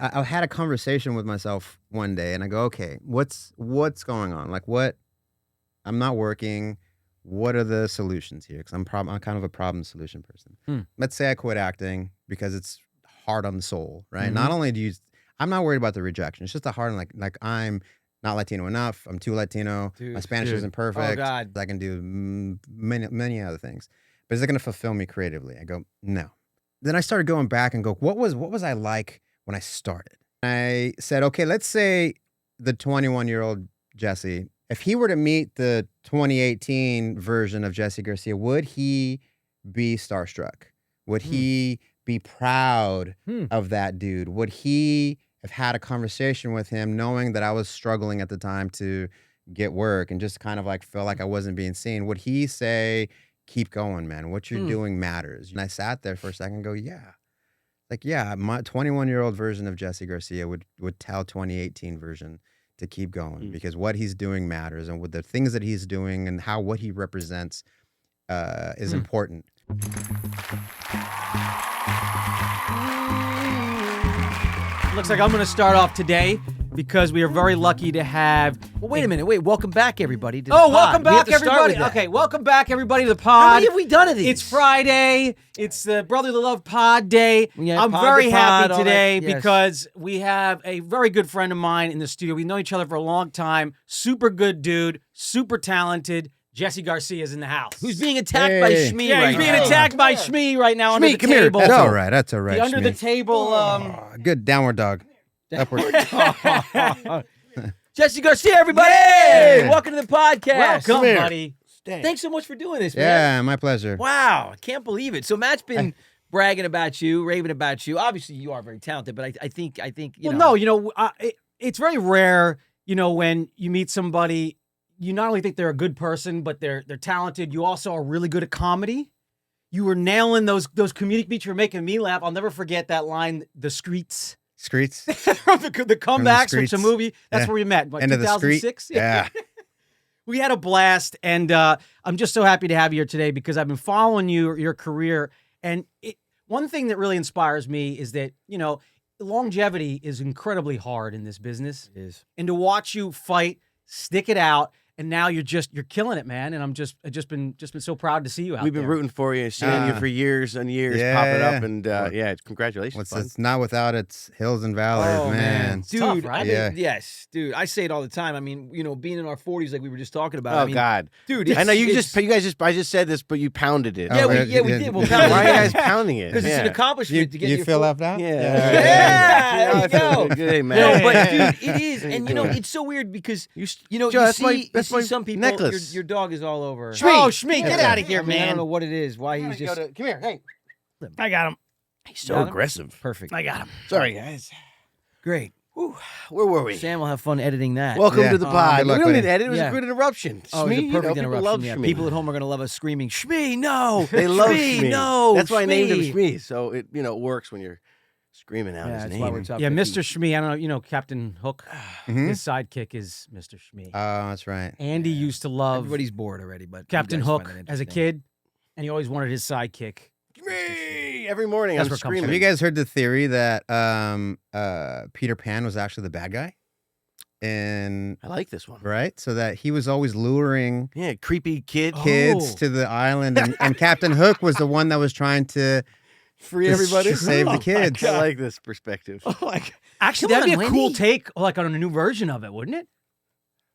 I had a conversation with myself one day, and I go, okay, what's going on? Like, I'm not working. What are the solutions here? Because I'm kind of a problem solution person. Let's say I quit acting because it's hard on the soul, right? Not only I'm not worried about the rejection. It's just a hard, like I'm not Latino enough. I'm too Latino. My Spanish isn't perfect. Oh, God. I can do many other things. But is it going to fulfill me creatively? I go, no. Then I started going back and go, what was I like when I started? I said, okay, let's say the 21-year-old Jesse, if he were to meet the 2018 version of Jesse Garcia, would he be starstruck? Would he be proud of that dude? Would he have had a conversation with him knowing that I was struggling at the time to get work and just kind of like feel like I wasn't being seen? Would he say, keep going, man. What you're doing matters? And I sat there for a second and go, yeah. Like, yeah, my 21-year-old version of Jesse Garcia would tell 2018 version to keep going because what he's doing matters, and with the things that he's doing and what he represents is important. Looks like I'm going to start off today because we are very lucky to have... Well, wait a minute. Wait, welcome back, everybody, to the Oh, pod. welcome We have back, to start everybody. with that. Okay, welcome back, everybody, to the pod. How many have we done of these? It's Friday. It's the Brotherly Love Pod Day. Yeah, I'm pod very to happy pod, all today that, yes. because we have a very good friend of mine in the studio. We've known each other for a long time. Super good dude. Super talented. Jesse Garcia is in the house. Who's being attacked by Hey. Shmee Yeah, right he's being now. attacked by Shmee right now under the come here. table. That's all right. That's all right. The under the Shmee. table. Good downward dog. Upward. Jesse Garcia, everybody! Hey! Welcome to the podcast. Welcome, buddy. Thanks so much for doing this, man. Yeah, my pleasure. Wow, I can't believe it. So Matt's been bragging about you, raving about you. Obviously, you are very talented, but I think you know. No, it's very rare, when you meet somebody, you not only think they're a good person, but they're talented. You also are really good at comedy. You were nailing those comedic beats. You were making me laugh. I'll never forget that line, the streets. Streets. the comebacks, which is a streets. movie. That's Yeah. where we met. What, End of the street. 2006? Yeah. We had a blast, and I'm just so happy to have you here today because I've been following your career. And one thing that really inspires me is that, longevity is incredibly hard in this business. It is. And to watch you fight, stick it out, and now you're killing it, man. And I've just been so proud to see you out We've been there. rooting for you, seeing you for years and years, popping up, and congratulations. It's not without its hills and valleys, Oh, man. Dude, tough, right? I mean, Yeah. yes, dude. I say it all the time. I mean, being in our 40s, like we were just talking about. Oh I mean, God, dude, I know I I just said this, but you pounded it. Yeah, Oh, we yeah, did. Well, Why are you guys pounding it? Because it's an Yeah. accomplishment to get You your feel full- left out? Yeah. Yeah, there you go. Good, No, man. but dude, it is, and doing? it's so weird because Joe, you that's see, that's my some people. necklace. Your dog is all over. Oh, Shmee, get Yeah. out of here, I mean, I don't know man. what it is. Why he's just come here. Hey, I got him. he's so Got him? aggressive. perfect. I got him. Sorry, guys. Great. Where were we? Sam will have fun editing that. Welcome Yeah. to the Good pod. luck, We don't need buddy. to edit. It was Yeah. a good interruption. Oh, it was Shmee, a perfect people interruption. love Yeah, Shmee. people at home are gonna love us screaming, "Shmee, no!" They love Shmee, Shmee. no. That's why I named him Shmee. Shmee. So it works when you're screaming out Yeah, his that's name. why we're top Yeah, 50. Mr. Shmee. I don't know, Captain Hook. Mhm. His sidekick is Mr. Shmee. Oh, that's right. Andy used to love Everybody's bored already, but you Captain guys Hook find it as a interesting. kid, and he always wanted his sidekick. Shmee! Every morning That's I'm where it comes from. screaming. Have you guys heard the theory that Peter Pan was actually the bad guy? And I like this one. right, so that he was always luring Yeah, creepy kid. kids Oh. to the island, and Captain Hook was the one that was trying to Free Just everybody. save the kids. I like this perspective. Actually, Come that'd on, be a cool Wendy. take, like on a new version of it, wouldn't it?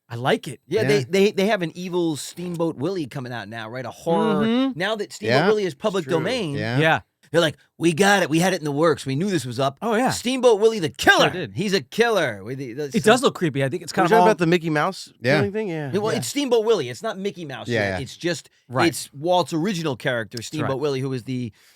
I like it. Yeah, Yeah. they have an evil Steamboat Willie coming out now, right? A horror. Mhm. Now that Steamboat Yeah, Willie is public true. domain, Yeah. Yeah. they're like, we got it. We had it in the works. We knew this was up. Oh yeah. Steamboat Willie the killer. Sure did. He's a killer. It does look creepy. I think it's Kind kind of all. about the Mickey Mouse Yeah. killing thing? Yeah. Well, it's Steamboat Willie. It's not Mickey Mouse Yeah, yet. yeah. It's just Right. it's Walt's original character, Steamboat right. Willie, who is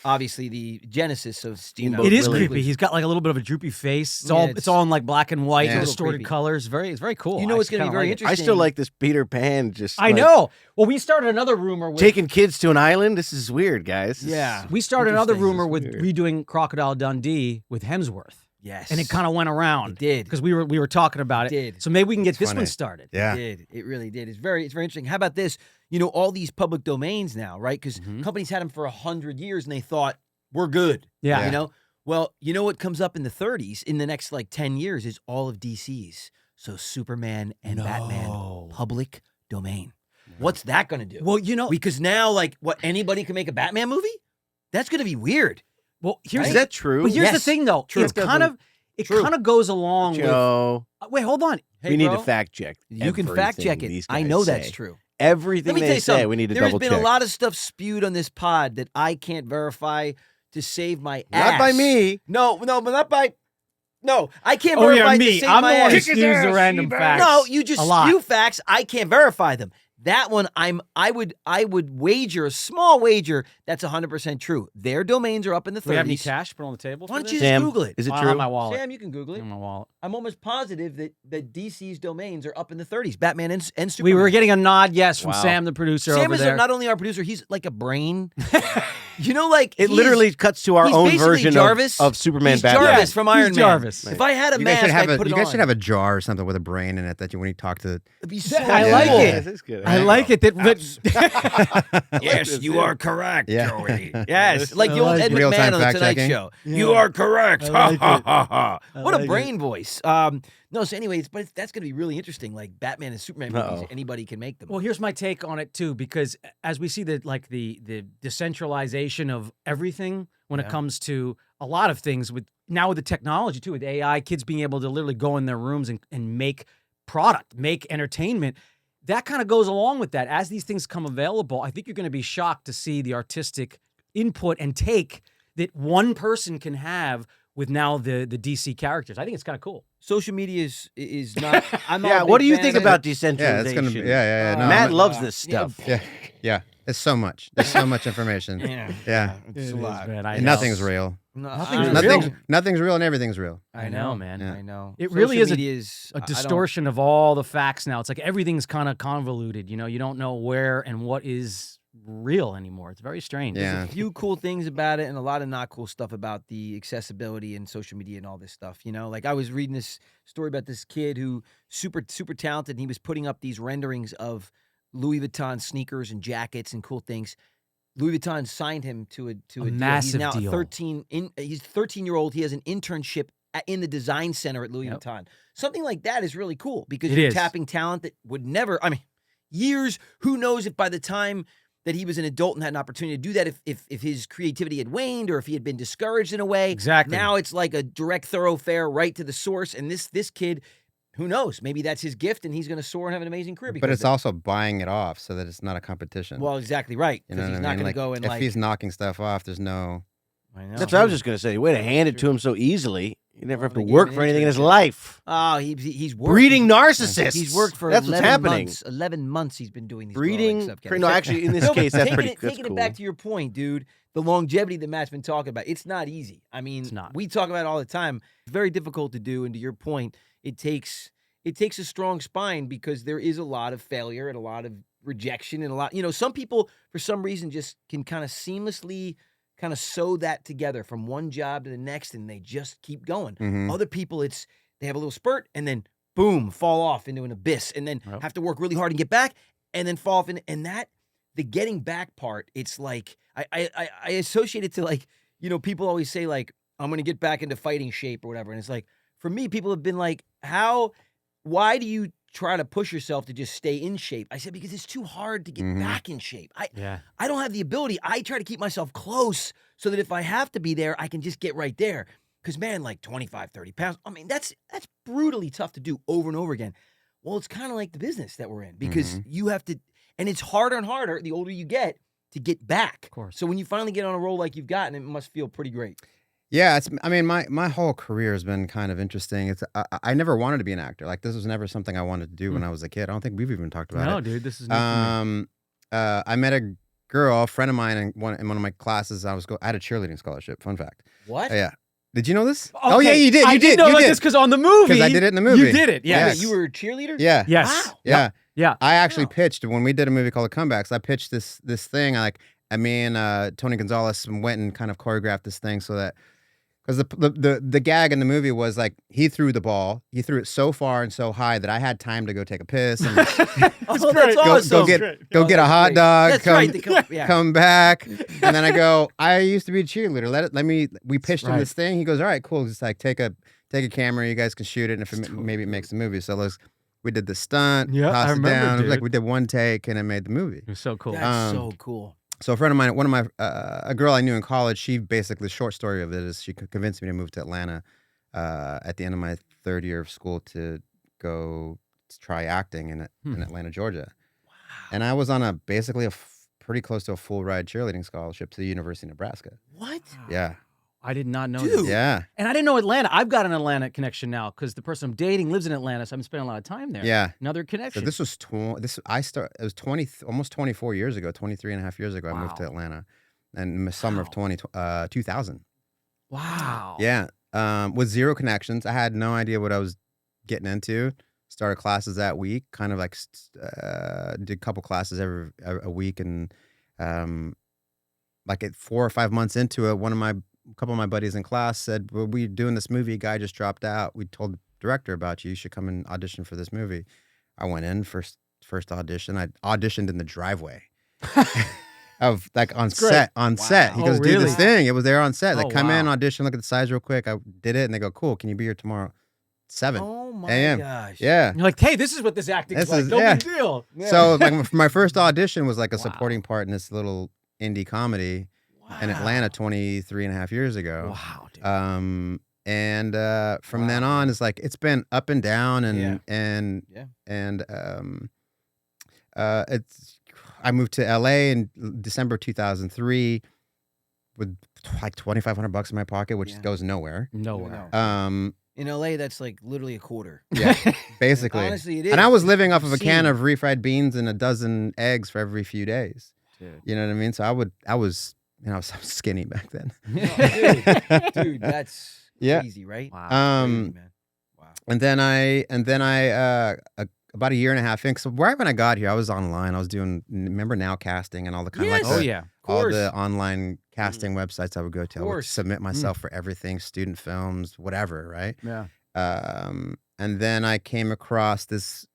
obviously the genesis of Steamboat It is Willie. creepy. He's got like a little bit of a droopy face. It's Yeah, all it's- it's all in like black and white, Yeah. distorted Creepy. colors. It's very cool. You know I what's going to be kinda very like it. interesting. I still like this Peter Pan. Just I like, know. Well, we started another rumor with taking kids to an island. This is weird, guys. This Yeah. is- we started another Interesting. rumor with This is weird. redoing Crocodile Dundee with Hemsworth, Yes. and it kind of went around. It did. because we were talking about it. It did. So maybe we can get this funny. one started. Yeah. It did. It really did. It's very interesting. How about this? All these public domains now, right? Because Mhm. companies had them for 100 years and they thought, we're good. Yeah. Well, Well, you know what comes up in the 30s in the next like 10 years is all of DC's. So Superman and Batman, public domain. What's that going to do? Well, you know, because now, like, what, anybody can make a Batman movie? That's going to be weird. Well, Is that true? But here's the thing, though. True. It's kind of goes along Joe, with. Wait, hold on. Hey, we need bro, to fact check. You can fact check it. I know that's true. Everything Let me tell they you say, something. we need to There's double been check. a lot of stuff spewed on this pod that I can't verify to save my ass. Not by me. No, but not by. No, I can't Oh verify yeah, to me. save I'm my the one who ass. spews the random facts. No, you just a lot. spew facts. I can't verify them. That one, I would wager a small wager that's 100% true. Their domains are up in the 30s. Do we have any cash put on the table? Why don't for you this? just Google it? Is it I true? have my wallet. Sam, you can Google it. In my wallet. I'm almost positive that DC's domains are up in the 30s. Batman and Superman. We were getting a nod, yes, from Wow. Sam, the producer. Sam over is there. not only our producer, he's like a brain. You know, like It literally cuts to our he's own basically version Jarvis. of Superman He's Batman. Jarvis from Iron Man. Jarvis. If I had a You guys mask, should have I'd put it you guys on. should have a jar or something with a brain in it that you, when you talk to. It'd be so I like cool. it. That's good. I like it. Yes, you are correct, Yeah. Joey. Yes, like the I old like Ed it. Real-time McMahon on the Tonight fact-checking. Show. Yeah. You are correct. I Ha like ha it. ha ha. I What a like brain voice. No, so anyways, but that's going to be really interesting. Like Batman and Superman movies, anybody can make them. Well, here's my take on it too, because as we see the decentralization of everything when it comes to a lot of things with the technology too, with AI, kids being able to literally go in their rooms and make product, make entertainment. That kind of goes along with that. As these things come available, I think you're going to be shocked to see the artistic input and take that one person can have with now the DC characters. I think it's kind of cool. Social media is not. I'm not Yeah, a what do big you fan think of it. about Yeah, decentralization? it's gonna be. Yeah. No, Matt I'm- loves this stuff. Yeah. There's so much. There's so much information. Yeah. It's a lot. Man, I And know. nothing's real. No, Nothing's I- real. Nothing's real and everything's real. I know, man. Yeah. I know. It really Social is media is a I don't- distortion of all the facts now. It's like everything's kind of convoluted. You know, you don't know where and what is real anymore. It's very strange. Yeah. There's a few cool things about it and a lot of not cool stuff about the accessibility and social media and all this stuff. You know, like I was reading this story about this kid who super talented, and he was putting up these renderings of Louis Vuitton sneakers and jackets and cool things. Louis Vuitton signed him to a deal. massive He's now deal. he's 13-year-old. He has an internship in the design center at Louis Vuitton. Something like that is really cool because It you're is. tapping talent that would never, years, who knows if by the time that he was an adult and had an opportunity to do that, if his creativity had waned or if he had been discouraged in a way. Exactly. Now it's like a direct thoroughfare right to the source. And this kid, who knows? Maybe that's his gift and he's going to soar and have an amazing career. But because it's of it. also buying it off so that it's not a competition. Well, exactly right. you Because know he's what not I mean? going to go and if like. he's knocking stuff off, there's no. I know. That's what I was just going to say. Way to hand it to him so easily. You never have Well, to they gave work him for an anything in his internship. life. Oh, he's worked. Breeding narcissists. He's worked for That's 11 what's happening. months. 11 months he's been doing these Breeding. drawings of No, actually, in this No, but case, that's taking pretty. it, That's taking cool. it back to your point, dude. The longevity that Matt's been talking about, it's not easy. I mean, It's not. we talk about it all the time. It's very difficult to do. And to your point, it takes a strong spine because there is a lot of failure and a lot of rejection and a lot. You know, some people for some reason just can kind of seamlessly kind of sew that together from one job to the next, and they just keep going. Mhm. Other people, they have a little spurt and then boom, fall off into an abyss, and then Yep. have to work really hard and get back, and then fall off. And that the getting back part, it's like I associate it to, like, you know, people always say like, I'm gonna get back into fighting shape or whatever, and it's like, for me, people have been like, why do you try to push yourself to just stay in shape? I said, because it's too hard to get Mhm. back in shape. Yeah. I don't have the ability. I try to keep myself close so that if I have to be there, I can just get right there. Because, man, like 25, 30 pounds, I mean, that's brutally tough to do over and over again. Well, it's kind of like the business that we're in because you have to, and it's harder and harder the older you get to get back. Of course. So when you finally get on a roll like you've gotten, it must feel pretty great. Yeah, I mean, my whole career has been kind of interesting. I never wanted to be an actor. Like, this was never something I wanted to do when I was a kid. I don't think we've even talked about No, it. dude, this is new for me. I met a girl, a friend of mine, in one of my classes. I had a cheerleading scholarship. Fun fact. What? Yeah. Did you know this? Oh yeah, Okay, you did. I You did did. know You like did. this because on the movie. Because I did it in the movie. You did it. Yeah. Yes. Wait, you were a cheerleader? Yeah. Yes. Wow. Yeah. Yeah. I actually pitched when we did a movie called The Comebacks. I pitched this thing. Me and Tony Gonzalez went and kind of choreographed this thing so that Because the gag in the movie was like he threw the ball, he threw it so far and so high that I had time to go take a piss and That's great. awesome. go get a hot dog, That's come, right. come back, and then I go. I used to be a cheerleader. We pitched him this thing. He goes, all right, cool. Just like take a camera. You guys can shoot it, and if maybe it makes the movie. So we did the stunt. Yeah, I remember, it down. dude. It was like we did one take, and it made the movie. It was so cool. That's so cool. So a friend of mine, a girl I knew in college, she basically, the short story of it is she convinced me to move to Atlanta at the end of my third year of school to go try acting in Atlanta, Georgia. Wow. And I was on basically pretty close to a full ride cheerleading scholarship to the University of Nebraska. What? Yeah. I did not know Dude. that. Yeah. And I didn't know Atlanta. I've got an Atlanta connection now because the person I'm dating lives in Atlanta, so I'm spending a lot of time there. Yeah. Another connection. So this was it was almost 24 years ago, 23 and a half years ago. I moved to Atlanta in the summer of 2000. Wow. Yeah. With zero connections. I had no idea what I was getting into. Started classes that week, kind of like did a couple classes every a week. And like at 4 or 5 months into it, a couple of my buddies in class said, well, we're doing this movie. Guy just dropped out. We told the director about you. You should come and audition for this movie. I went in first audition. I auditioned in the driveway of like on set. He goes, do this thing. It was there on set. Like come in, audition, look at the size real quick. I did it. And they go, cool. Can you be here tomorrow? 7 a.m. Gosh. Yeah. You're like, hey, this is what this acting's like. No big deal. Yeah. So like my first audition was like a supporting part in this little indie comedy in Atlanta 23 and a half years ago. Wow, dude. And from then on, it's like it's been up and down, I moved to LA in December 2003 with like $2,500 in my pocket, which goes nowhere. Nowhere. In LA, that's like literally a quarter. Yeah, basically. Honestly, it is. And I was living off of a can of refried beans and a dozen eggs for every few days. Dude. You know what I mean? So I was skinny back then. Dude, that's crazy, right? Wow. Crazy, man. Wow. And then I about a year and a half in. So right when I got here, I was online. I was doing, remember Now Casting and all the kind of like all the online casting websites I would go to. I would submit myself for everything, student films, whatever, right? Yeah. And then I came across this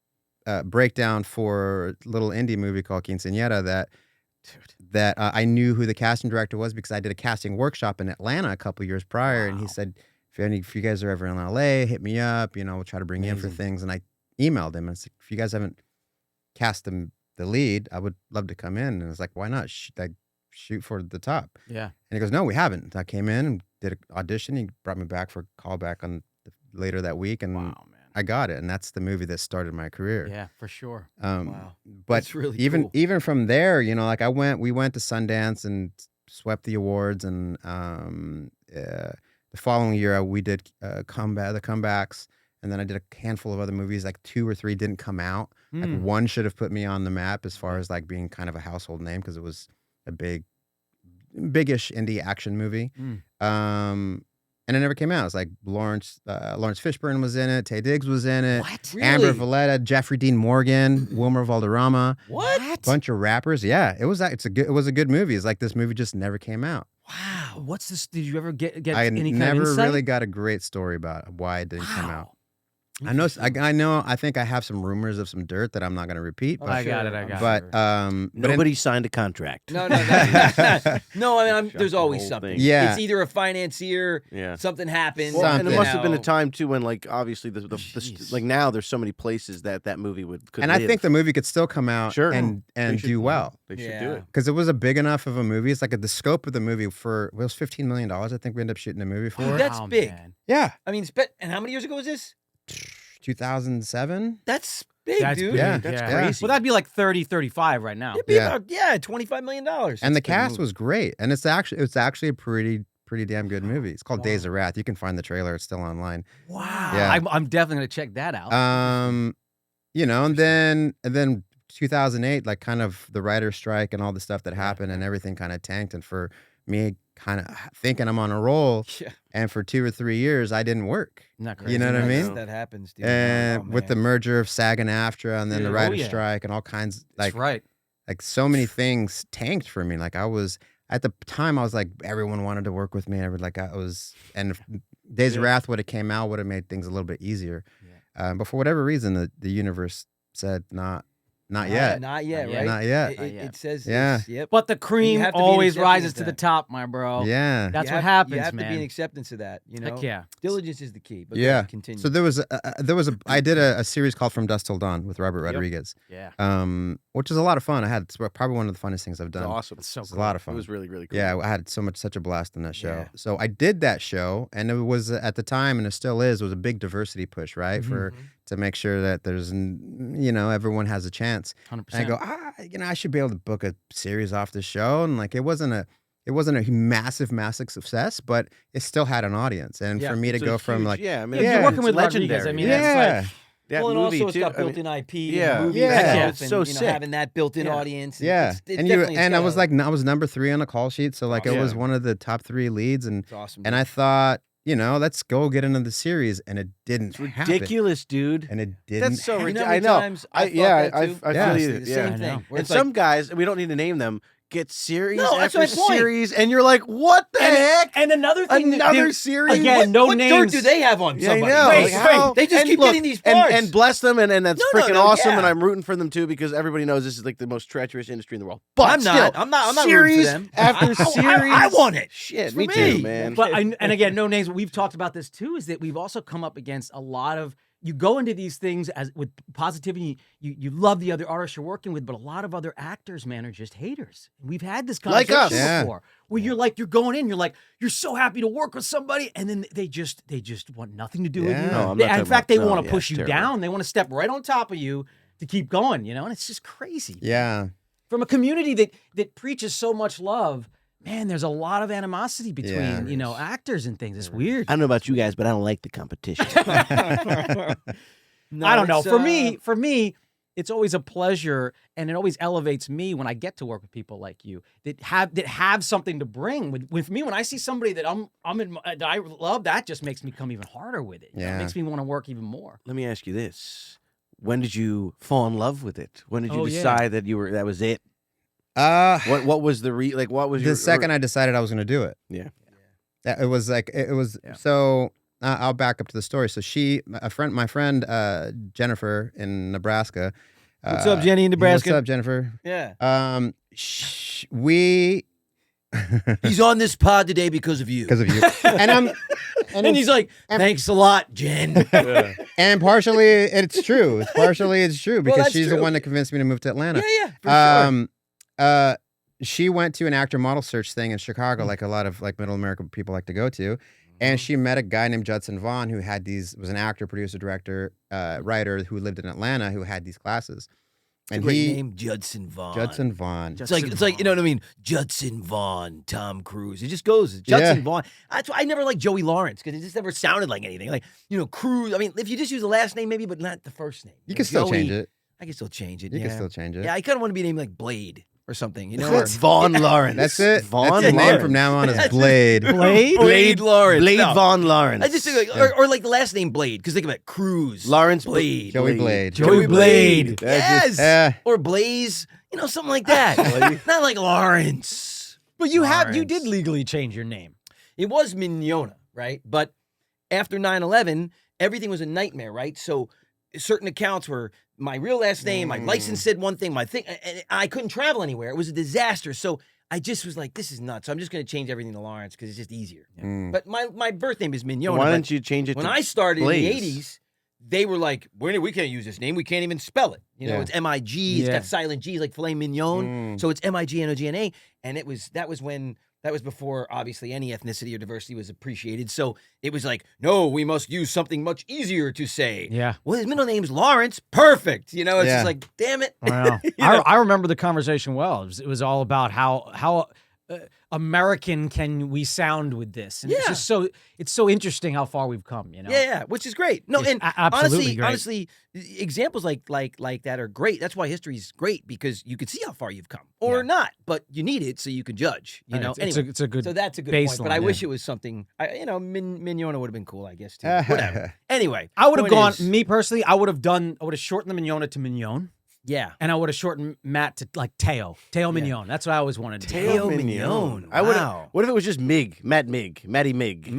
breakdown for a little indie movie called Quinceañera that I knew who the casting director was because I did a casting workshop in Atlanta a couple years prior, and he said, if you guys are ever in LA, hit me up. You know, we'll try to bring you in for things. And I emailed him and said, if you guys haven't cast the lead, I would love to come in. And I was like, why not? Shoot for the top. Yeah. And he goes, no, we haven't. I came in and did an audition. He brought me back for a callback later that week, and I got it. And that's the movie that started my career. Yeah, for sure. Wow. But That's really even cool. even from there, you know, like we went to Sundance and swept the awards, and the following year we did the comebacks, and then I did a handful of other movies. Like 2 or 3 didn't come out. Like one should have put me on the map as far as like being kind of a household name because it was a biggish indie action movie. And it never came out. It was like Lawrence Fishburne was in it. Tay Diggs was in it. What? Amber Really? Valletta, Jeffrey Dean Morgan, Wilmer Valderrama. What? Bunch of rappers. Yeah, it was a good movie. It's like this movie just never came out. Wow. What's this? Did you ever get I any kind of never insight? really got a great story about why it didn't come out. I know. I think I have some rumors of some dirt that I'm not going to repeat. But, I got it. But Nobody signed a contract. No. No, I mean, there's always something. Yeah. It's either a financier, something happens. Well, and it Something. must have been a time too when, like, obviously the like now there's so many places that movie could and live. I think the movie could still come out and They should do well. They should do it. Because it was a big enough of a movie. It's like the scope of the movie it was $15 million. I think we ended up shooting the movie for. Dude, that's big. Man. Yeah. I mean, and how many years ago was this? 2007. That's big, That's dude. big. Yeah. That's Yeah. crazy. Well, that'd be like 30, 35 right now. It'd be about $25 million. And the cast was great. And it's actually a pretty damn good movie. It's called Days of Wrath. You can find the trailer. It's still online. Wow. Yeah. I'm definitely gonna check that out. You know, and then 2008, like kind of the writer's strike and all the stuff that happened and everything kind of tanked. And for me, kind of thinking I'm on a roll, and for 2 or 3 years, I didn't work. Not crazy. You know what I mean? That happens, dude. And with the merger of SAG and AFTRA, and then the writer's yeah. strike, and all kinds, That's right. like so many things tanked for me. Like I at the time, I was like, everyone wanted to work with me. And if Days of Wrath would have came out, would have made things a little bit easier. Yeah. But for whatever reason, the universe said not yet. Not yet, right? Not yet. It says, yeah. Yep. But the cream always rises to the top, my bro. Yeah. That's what happens, You have man. to be in acceptance of that, you know? Heck yeah. Diligence is the key. But yeah. Continue. So I did a series called From Dusk Till Dawn with Robert Rodriguez. Yeah. Which is a lot of fun. It's probably one of the funnest things I've done. It's awesome. It's so It's a lot of fun. It was really, really cool. Yeah, I had such a blast on that show. Yeah. So I did that show, and it was at the time, and it still is, was a big diversity push, right? To make sure that there's, everyone has a chance. 100%. And I go, I should be able to book a series off the show, and like it wasn't a massive success, but it still had an audience. And for me to go from like, you're working with Rodriguez. I mean, yeah. Well, and also it's got built-in IP. Yeah. Movies Yeah. and, so sick. Having that built-in audience. Yeah. And I was like, I was number 3 on the call sheet, so like it was one of the top 3 leads, and it's awesome. and I thought, let's go get into the series, and it didn't happen. Ridiculous, dude. And it didn't. That's so ridiculous. I know. I feel you. The same thing. And some guys, we don't need to name them, get series that's after my point. series, and you're like, what the heck? And another thing, Another series? Again, what names. dirt do they have on Yeah, I somebody? know. Wait, How? they just And keep look, getting these parts. and bless them, and that's No, freaking awesome, yeah. and I'm rooting for them too, because everybody knows this is like the most treacherous industry in the world. But I'm not series rooting for them. after series. I want it. Shit, For me me. too, man. But and again, no names. We've talked about this too. Is that we've also come up against a lot of. You go into these things with positivity. You love the other artists you're working with, but a lot of other actors, man, are just haters. We've had this conversation Like us. before, where you're going in, you're so happy to work with somebody, and then they just want nothing to do with you. Yeah. No, I'm They- not in talking fact, they about- want to yeah, push it's you terrible. down. They want to step right on top of you to keep going. And it's just crazy. Yeah. From a community that preaches so much love. Man, there's a lot of animosity between, actors and things. It's weird. I don't know about you guys, but I don't like the competition. No, I don't know. it's, For me, it's always a pleasure, and it always elevates me when I get to work with people like you that have something to bring. With me, when I see somebody that that I love, that just makes me come even harder with it. Yeah. It makes me want to work even more. Let me ask you this: when did you fall in love with it? When did you Oh, yeah. decide that that was it? What was what was the second I decided I was going to do it. Yeah. It was like so. I'll back up to the story. So my friend Jennifer in Nebraska. What's up, Jenny in Nebraska? What's up, Jennifer? Yeah. We. He's on this pod today because of you. Because of you. And he's like, thanks a lot, Jen. And partially it's true. It's true because that's she's true. the one that convinced me to move to Atlanta. Yeah, for sure. She went to an actor model search thing in Chicago, like a lot of like middle America people like to go to. And she met a guy named Judson Vaughn who was an actor, producer, director, writer who lived in Atlanta who had these classes. And great name, Judson Vaughn. Judson Vaughn. It's like you know what I mean? Judson Vaughn, Tom Cruise. It just goes. Judson Vaughn. That's why I never liked Joey Lawrence because it just never sounded like anything. Like, Cruise. I mean, if you just use the last name, maybe, but not the first name. You can still change it. I can still change it. You can still change it. Yeah, I kind of want to be named like Blade or something. Or Vaughn Lawrence. That's it. Vaughn That's the name Lawrence. from now on is Blade. Blade Lawrence. Blade No. Vaughn Lawrence. I just think or like the last name Blade because think about it, Cruise. Lawrence Blade. Joey Blade. Joey Blade. That's Yes. Or Blaze. Something like that. Not like Lawrence. But you did legally change your name. It was Mignona, right? But after 9/11, everything was a nightmare, right? So certain accounts were my real last name, my license said one thing, my thing, and I couldn't travel anywhere. It was a disaster. So I just was like, this is nuts. So I'm just going to change everything to Lawrence because it's just easier. But my birth name is Mignona. Why but didn't you change it when to I started Blaze? in the 80s, they were like, we can't use this name. We can't even spell it. It's M-I-G. It's got silent G's like filet mignon. So it's M-I-G-N-O-G-N-A. And that was before, obviously, any ethnicity or diversity was appreciated. So it was like, no, we must use something much easier to say. Yeah. Well, his middle name's Lawrence. Perfect. It's Yeah. just like, damn it. Wow. I remember the conversation well. It was all about how American can we sound with this? And it's just it's so interesting how far we've come. Yeah, which is great. No, It's and absolutely great. honestly, examples like that are great. That's why history is great because you can see how far you've come, or not, but you need it so you can judge. It's a good. So that's a good baseline, point. But I yeah. wish it was something. Mignona would have been cool, I guess too. Whatever. Anyway, I would have point gone. is- Me personally, I would have shortened the Mignona to Mignon. Yeah. And I would have shortened Matt to like Teo Mignon. That's what I always wanted to do. Teo Mignon. I would. Wow. What if it was just Matty Mig? Matty Mig.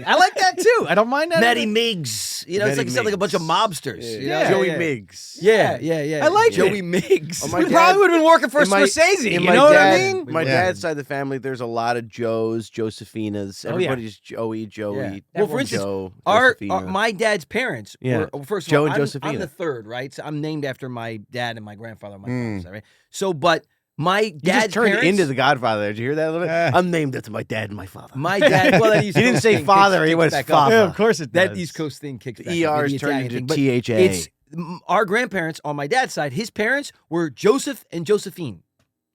I like that too. I don't mind that. Matty Miggs. You know, it's like it sounds like a bunch of mobsters. Yeah. You know? Joey Miggs. Yeah. I like Joey it. Miggs. Oh, my We dad- probably would have been working for in my- Scorsese. in You my know what I dad- mean? My Yeah. dad's side of the family, there's a lot of Joes, Josephinas. Oh, yeah. Everybody's Joey. Yeah. Well, for instance, Joe, my dad's parents were, first of Joe all, and I'm Josephina. the third, right? So I'm named after my dad and my grandfather on my father's side, right? So, but my You dad's just turned parents, into the Godfather. Did you hear that a little bit? I'm named after my dad and my father. my dad, well, that East He didn't Coast say thing father, kicks he went back up. father. Yeah, of course it does. That East Coast thing kicks back The up, ER's the turned Italian into thing. But THA. It's our grandparents on my dad's side. His parents were Joseph and Josephine,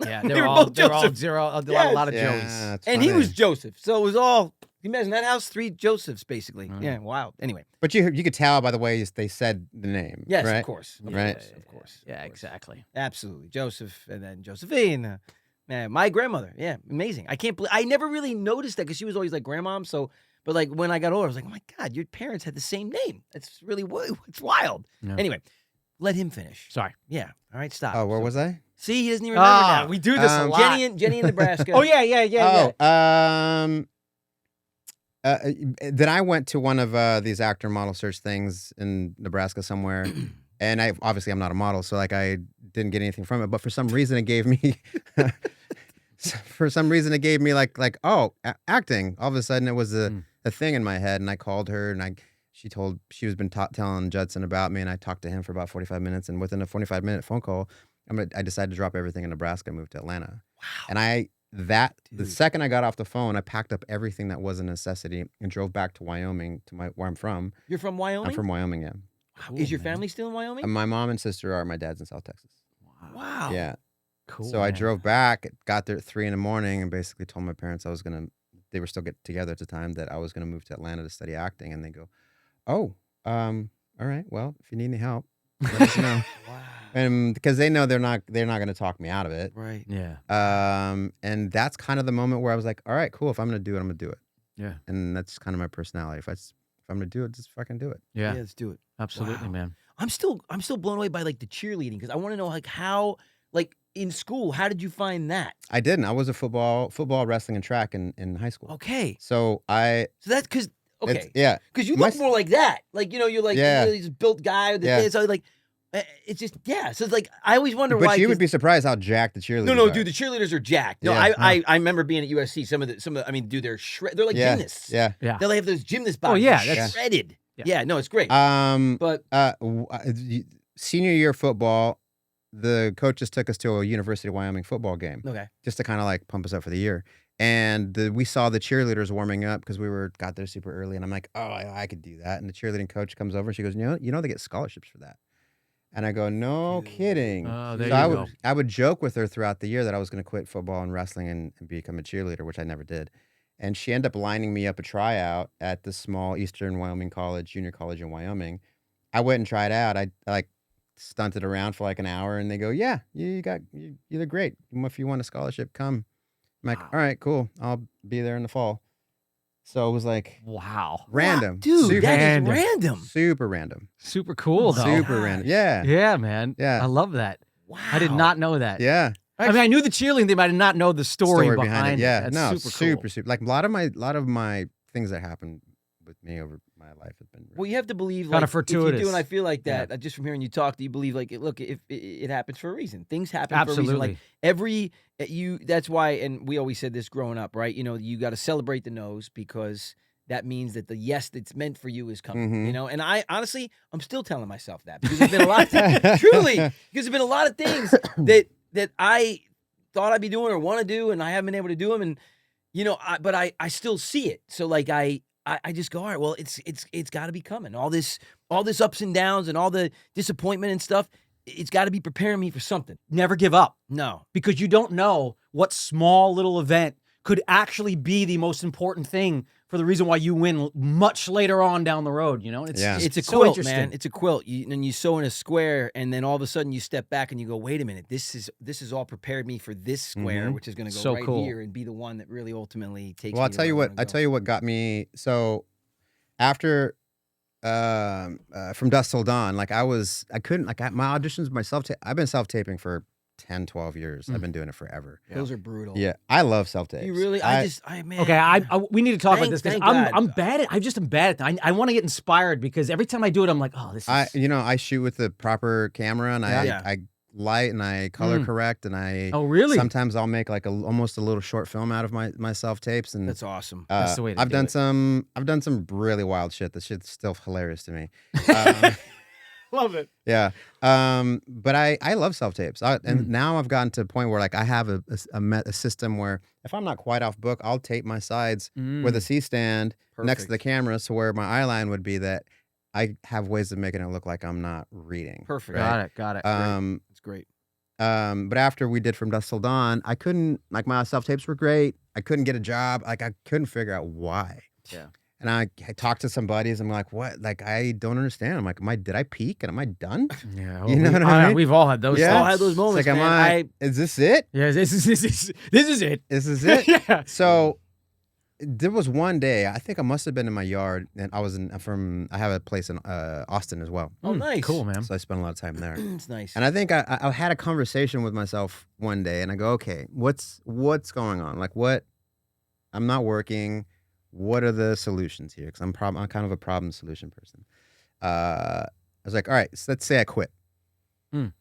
Yeah, They they were were all both they were all Joseph. zero. A Yes. lot of Yeah, Joeys. that's and he funny. was Joseph. So it was all. You imagine that house, 3 Josephs basically. Yeah, wow. Anyway, But you could tell by the way they said the name. yes, right? of course, Right. of course. Yeah, exactly. Absolutely. Joseph and then Josephine. Man, my grandmother. Yeah, amazing. I can't believe I never really noticed that because she was always like grandmom. So, but like when I got older, I was like, oh my God, your parents had the same name. That's really it's wild. Yeah. Anyway, let him finish. Sorry. Yeah. All right, stop. Oh, where was I? See, he doesn't even remember now. We do this a lot. Jenny in Nebraska. Oh yeah. Then I went to one of these actor model search things in Nebraska somewhere, and I'm not a model, so like I didn't get anything from it. But for some reason, it gave me, acting. All of a sudden, it was a thing in my head, and I called her, and she was been telling Judson about me, and I talked to him for about 45 minutes, and within a 45-minute phone call, I decided to drop everything in Nebraska and move to Atlanta. Wow. And the second I got off the phone, I packed up everything that was a necessity and drove back to Wyoming where I'm from. You're from Wyoming? I'm from Wyoming, yeah. Wow. Is your family still in Wyoming? And my mom and sister are. My dad's in South Texas. Wow. Yeah. Cool. So I drove back, got there at 3 a.m, and basically told my parents they were still getting together at the time, that I was gonna move to Atlanta to study acting. And they go, "Oh, all right. Well, if you need any help, let us know." Wow. And because they know they're not gonna talk me out of it. Right. Yeah. And that's kind of the moment where I was like, all right, cool. If I'm gonna do it, I'm gonna do it. Yeah. And that's kind of my personality. If I'm gonna do it, just fucking do it. Yeah. Let's do it. Absolutely, Wow. man. I'm still blown away by like the cheerleading because I want to know like how like in school how did you find that? I didn't. I was a football, wrestling, and track in high school. Okay. So So that's because yeah. because you My look more like that. Like you're like Yeah. you're this built guy with the Yeah. so like it's just So it's like I always wonder But why. you 'cause- would be surprised how jacked the cheerleaders No, are. dude, the cheerleaders are jacked. No, Yeah. I remember being at USC. Some of the I mean, dude, they're like Yeah. gymnasts. Yeah. Yeah. They'll have those gymnast Oh, bodies. yeah, They're that's- shredded. Yeah. Yeah, no, it's great. But Senior year football, the coaches took us to a University of Wyoming football game okay. just to kind of like pump us up for the year. And we saw the cheerleaders warming up because we got there super early. And I'm like, oh, I could do that. And the cheerleading coach comes over and she goes, you know, they get scholarships for that. And I go, no kidding. Oh, there So you go. I would joke with her throughout the year that I was going to quit football and wrestling and become a cheerleader, which I never did. And she ended up lining me up a tryout at the small Eastern Wyoming College, junior college in Wyoming. I went and tried out. I like stunted around for like an hour, and they go, "Yeah, you look great. If you want a scholarship, come." I'm like, "All right, cool. I'll be there in the fall." So it was like Wow. random, Wow, dude, super that is random. random. super random, Super cool though. super gosh. random. Yeah, Yeah, man. Yeah. I love that. Wow. I did not know that. yeah. I mean, I knew the cheerleading thing, but I did not know the story, behind it. Yeah, That's no, super cool. Like a lot of my things that happened with me over my life have been. Well, you have to believe Kinda like if you fortuitous. do, and I feel like that just from hearing you talk. Do you believe like look, if it happens for a reason? Things happen for a reason. Like Absolutely. that's why, and we always said this growing up, right? You know, you got to celebrate the no's because that means that the yes that's meant for you is coming. Mhm. You know, and I honestly, I'm still telling myself that because there's been a lot, truly, because there's been a lot of things that I thought I'd be doing or want to do, and I haven't been able to do them, and you know, but I still see it. So like I just go, all right, well, it's got to be coming. All this ups and downs and all the disappointment and stuff. It's got to be preparing me for something. Never give up No, because you don't know what small little event could actually be the most important thing for the reason why you win much later on down the road. You know, it's a so quilt, interesting. man. It's a quilt. And you sew in a square, and then all of a sudden you step back and you go, wait a minute, this is all prepared me for this square, which is going to go So right cool. here and be the one that really ultimately takes. Well, me I'll to tell you where I what. wanna I go. tell you what got me. So, after from Dusk Till Dawn, like I couldn't, like my auditions, I've been self-taping for 10, 12 years. I've been doing it forever. Those are brutal. Yeah, I love self-tapes. You really? Man. Okay, we need to talk about this because Thank I'm God. bad at. I'm bad at. I want to get inspired because every time I do it, I'm like, oh, this is. I shoot with the proper camera and I light and I color correct and I. Oh, really? Sometimes I'll make like almost a little short film out of my self-tapes and That's awesome. That's the way to I've do done it. I've done some really wild shit. The shit's still hilarious to me. Love it. Yeah. But I love self-tapes. And now I've gotten to a point where like I have a system where if I'm not quite off book, I'll tape my sides with a C-stand next to the camera so where my eye line would be that I have ways of making it look like I'm not reading. Perfect. Right? Got it. That's great. But after we did From Dusk Till Dawn, I couldn't, like my self-tapes were great. I couldn't get a job. Like I couldn't figure out why. Yeah. And I talked to some buddies. I'm like, what? Like, I don't understand. I'm like, did I peak? And am I done? Yeah. You know what I mean? We've all had those. Yeah. All had those moments. It's like, man. is this it? Yeah. This is it. This is it? Yeah. So there was one day, I think I must have been in my yard, and I have a place in Austin as well. Oh, nice. Cool, man. So I spent a lot of time there. It's nice. And I think I had a conversation with myself one day, and I go, okay, what's going on? Like, what? I'm not working. What are the solutions here? Because I'm kind of a problem solution person. I was like, all right, so let's say I quit.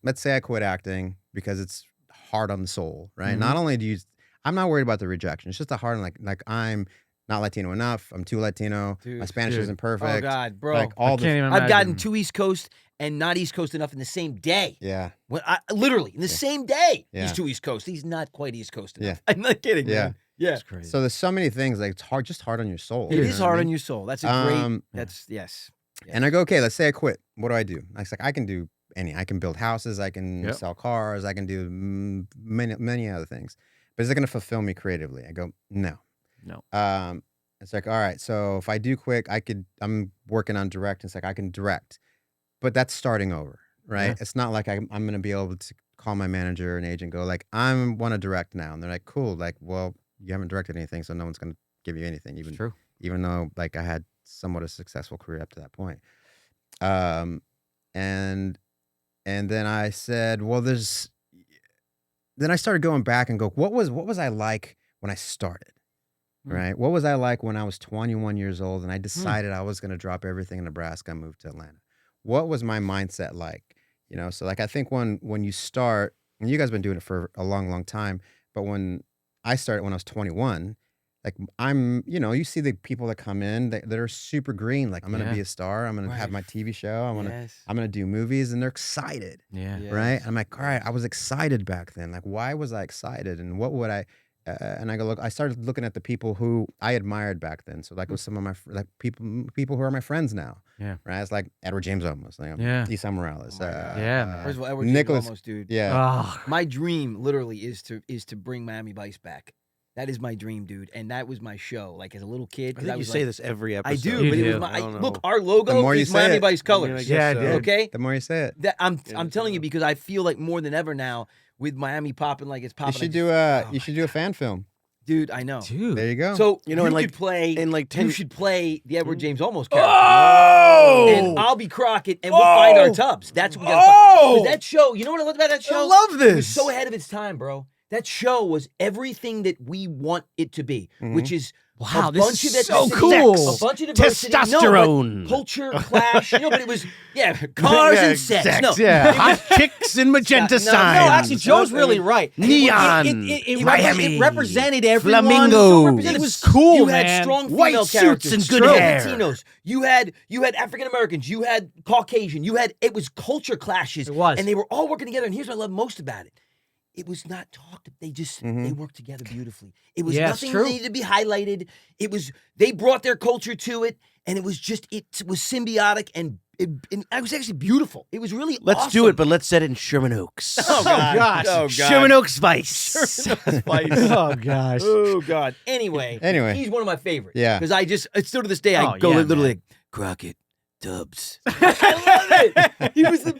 Let's say I quit acting because it's hard on the soul, right? Not only I'm not worried about the rejection. It's just a hard, like I'm not Latino enough. I'm too Latino. My Spanish isn't perfect. Oh God, bro. Like I can't even I've gotten imagine. to East Coast and not East Coast enough in the same day. Yeah. When literally in the same day, Yeah. he's too East Coast. He's not quite East Coast enough. Yeah. I'm not kidding. Yeah. Man. Yeah. That's crazy. So there's so many things like it's hard on your soul. It you is know what I hard mean? on your soul. That's a great. That's yes. And I go, okay, let's say I quit. What do? I was like, I can do I can build houses. I can sell cars. I can do many other things. But is it going to fulfill me creatively? I go, no. It's like, all right, so if I do quit, I'm working on direct. It's like I can direct, but that's starting over, right? Yeah. It's not like I'm going to be able to call my manager and agent, go like, I want to direct now. And they're like, cool. Like, well, you haven't directed anything, so no one's going to give you anything. Even though like I had somewhat a successful career up to that point. And then I said, well, then I started going back and go, what was I like when I started? Right? What was I like when I was 21 years old and I decided I was going to drop everything in Nebraska and move to Atlanta? What was my mindset like? You know, so like I think when you start, and you guys have been doing it for a long, long time, but when I started when I was 21, like you see the people that come in that are super green, like I'm going to be a star. I'm going to have my TV show. I'm going to do movies, and they're excited. Yeah. Right. I'm like, all right, I was excited back then. Like, why was I excited? And what would I, and I started looking at the people who I admired back then. So like it was some of my people who are my friends now. Yeah. Right. It's like Edward James Olmos, like Esau Morales. Man. First of all, Edward Nicholas, James Olmos, dude. Yeah. Oh, My dream literally is to bring Miami Vice back. That is my dream, dude. And that was my show. Like as a little kid. I think you say this every episode. I do, You but it do. was my. I don't know. Look, our logo more you is say Miami it, Vice colors. Yeah, dude. Okay. The more you say it, That I'm telling you because I feel like more than ever now with Miami popping like it's popping. you should do a fan film. Dude, I know. dude. There you go. So You know, in like- could play in like 10 you should play the Edward James Olmos character. Oh! And I'll be Crockett, and we'll find our tubs. That's what we gotta find. 'Cause that show, you know what I love about that show? I love It was this. so ahead of its time, bro. That show was everything that we want it to be, which is Wow, a this bunch is of so ethnicity, cool. a bunch of diversity, Testosterone. no, but culture clash, but it was cars and sex. No, yeah. Hot chicks and magenta No, signs. No, actually, Joe's really right. Neon. It represented everyone. Flamingo. It was cool, You man. had strong White female suits characters, and good strong hair. Latinos. You had African Americans. You had Caucasian. It was culture clashes. It was. and they were all working together. And here's what I love most about it. It was not talked. They just they worked together beautifully. It was Yeah, it's nothing true. that needed to be highlighted. It was they brought their culture to it, and it was symbiotic and it was actually beautiful. It was really Let's awesome. do it, but let's set it in Sherman Oaks. Oh gosh. Oh God. Sherman Oaks Vice. Oh gosh. Oh God. Anyway, Anyway. he's one of my favorites. Yeah. Because still to this day, I Oh, go yeah, literally man. like, Crockett, Dubs. I love it.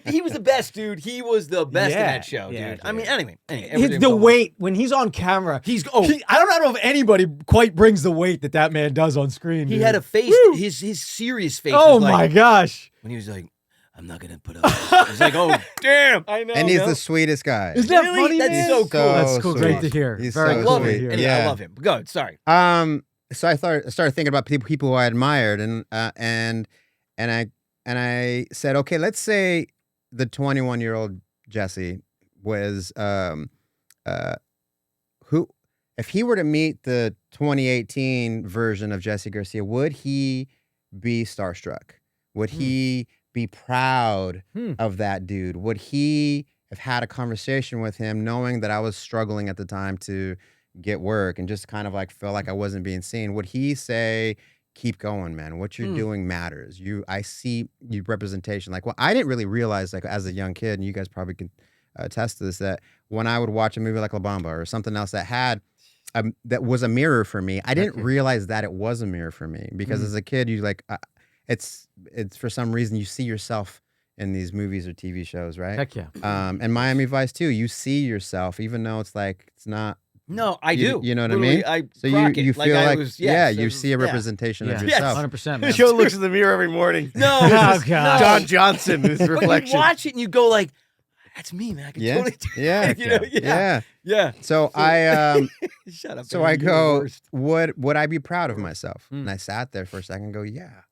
He was the best, dude. He was the best in that show, dude. I mean, anyway. The weight when he's on camera. I don't know if anybody quite brings the weight that man does on screen. He dude. had a face. Woo! His serious face. Oh was like, my gosh! When he was like, "I'm not gonna put up." He's like, "Oh damn!" I know. And he's the sweetest guy. Isn't that Really? funny? That's man? so cool. That's cool. sweet. Great to hear. He's Very so I love cool to it. hear. Anyway, I love him. Go ahead. Sorry. So I started thinking about people who I admired, and I said, okay, let's say the 21-year-old Jesse was who, if he were to meet the 2018 version of Jesse Garcia, would he be starstruck? Would he be proud of that dude? Would he have had a conversation with him, knowing that I was struggling at the time to get work and just kind of like feel like I wasn't being seen? Would he say, keep going, man, what you're doing matters? I see you representation. Like, well, I didn't really realize, like, as a young kid, and you guys probably can attest to this, that when I would watch a movie like La Bamba or something else that had that was a mirror for me, I didn't realize that it was a mirror for me, because as a kid, you like it's for some reason you see yourself in these movies or TV shows, right? Heck yeah. And Miami Vice too, you see yourself, even though it's like it's not. No, I do. You know what Literally, I mean? So you feel like you was, see a representation of Yeah. yourself. 100%, man. Joe looks in the mirror every morning. No, Oh, God. John Johnson, his But you reflection. watch it and you go like, "That's me, man. I can Yeah, totally do yeah, it." You know? yeah. Yeah. So I Shut up. so man. I You're the go, worst. would I be proud of myself? And I sat there for a second and go, yeah.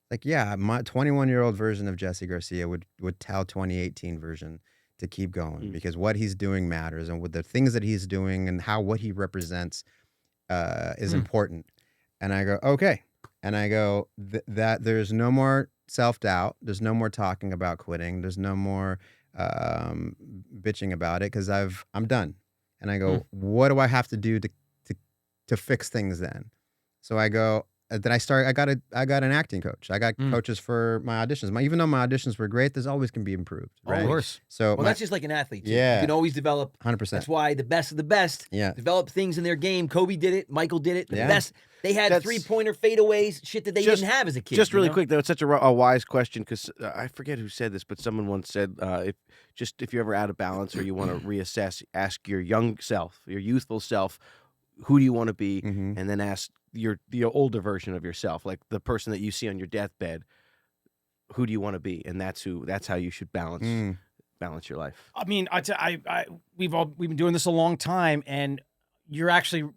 Like, yeah, my 21-year-old version of Jesse Garcia would tell 2018 version to keep going, because what he's doing matters, and with the things that he's doing and what he represents is important. And I go, okay. And I go, that there's no more self-doubt. There's no more talking about quitting. There's no more bitching about it, because I'm done. And I go, what do I have to do to fix things then? So I go, then I got an acting coach. I got coaches for my auditions. Even though my auditions were great, there's always can be improved, right? Of course. So Well, that's just like an athlete. Too. Yeah. You can always develop. 100%. That's why the best of the best develop things in their game. Kobe did it. Michael did it. The best. They had That's- three-pointer fadeaways, shit that they didn't have as a kid. Just really you know? quick, though, it's such a wise question, because I forget who said this, but someone once said, if you're ever out of balance or you want to reassess, ask your young self, your youthful self, who do you want to be, and then ask the older version of yourself, like the person that you see on your deathbed, who do you want to be? And that's how you should balance your life. I mean, we've been doing this a long time, and you're actually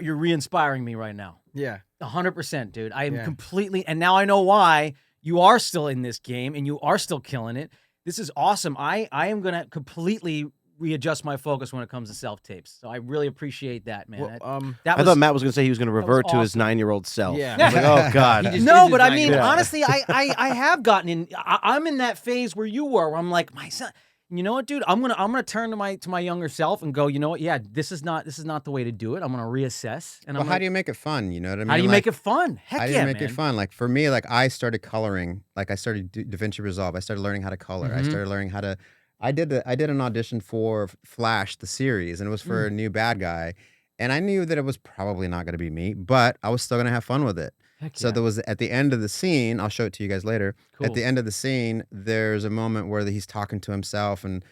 you're re-inspiring me right now. Yeah. 100%, dude. I am completely, and now I know why you are still in this game and you are still killing it. This is awesome. I am gonna completely readjust my focus when it comes to self-tapes. So I really appreciate that, man. Well, I thought Matt was going to say he was going to revert to his awesome. 9-year-old self. Yeah. I was like, oh, God. He just No, is but I his mean, 9-year-old. honestly, I have gotten in. I'm in that phase where you were. Where I'm like, my son. You know what, dude? I'm gonna turn to my younger self and go, you know what? Yeah, this is not the way to do it. I'm gonna reassess. And how do you make it fun? You know what I mean? How do you make it fun? Heck how do yeah, you make man. it fun? Like for me, like I started coloring. Like I started DaVinci Resolve. I started learning how to color. I started learning how to. I did an audition for Flash, the series, and it was for a new bad guy. And I knew that it was probably not going to be me, but I was still going to have fun with it. Heck So yeah. there was, at the end of the scene, I'll show it to you guys later. Cool. At the end of the scene, there's a moment where he's talking to himself, and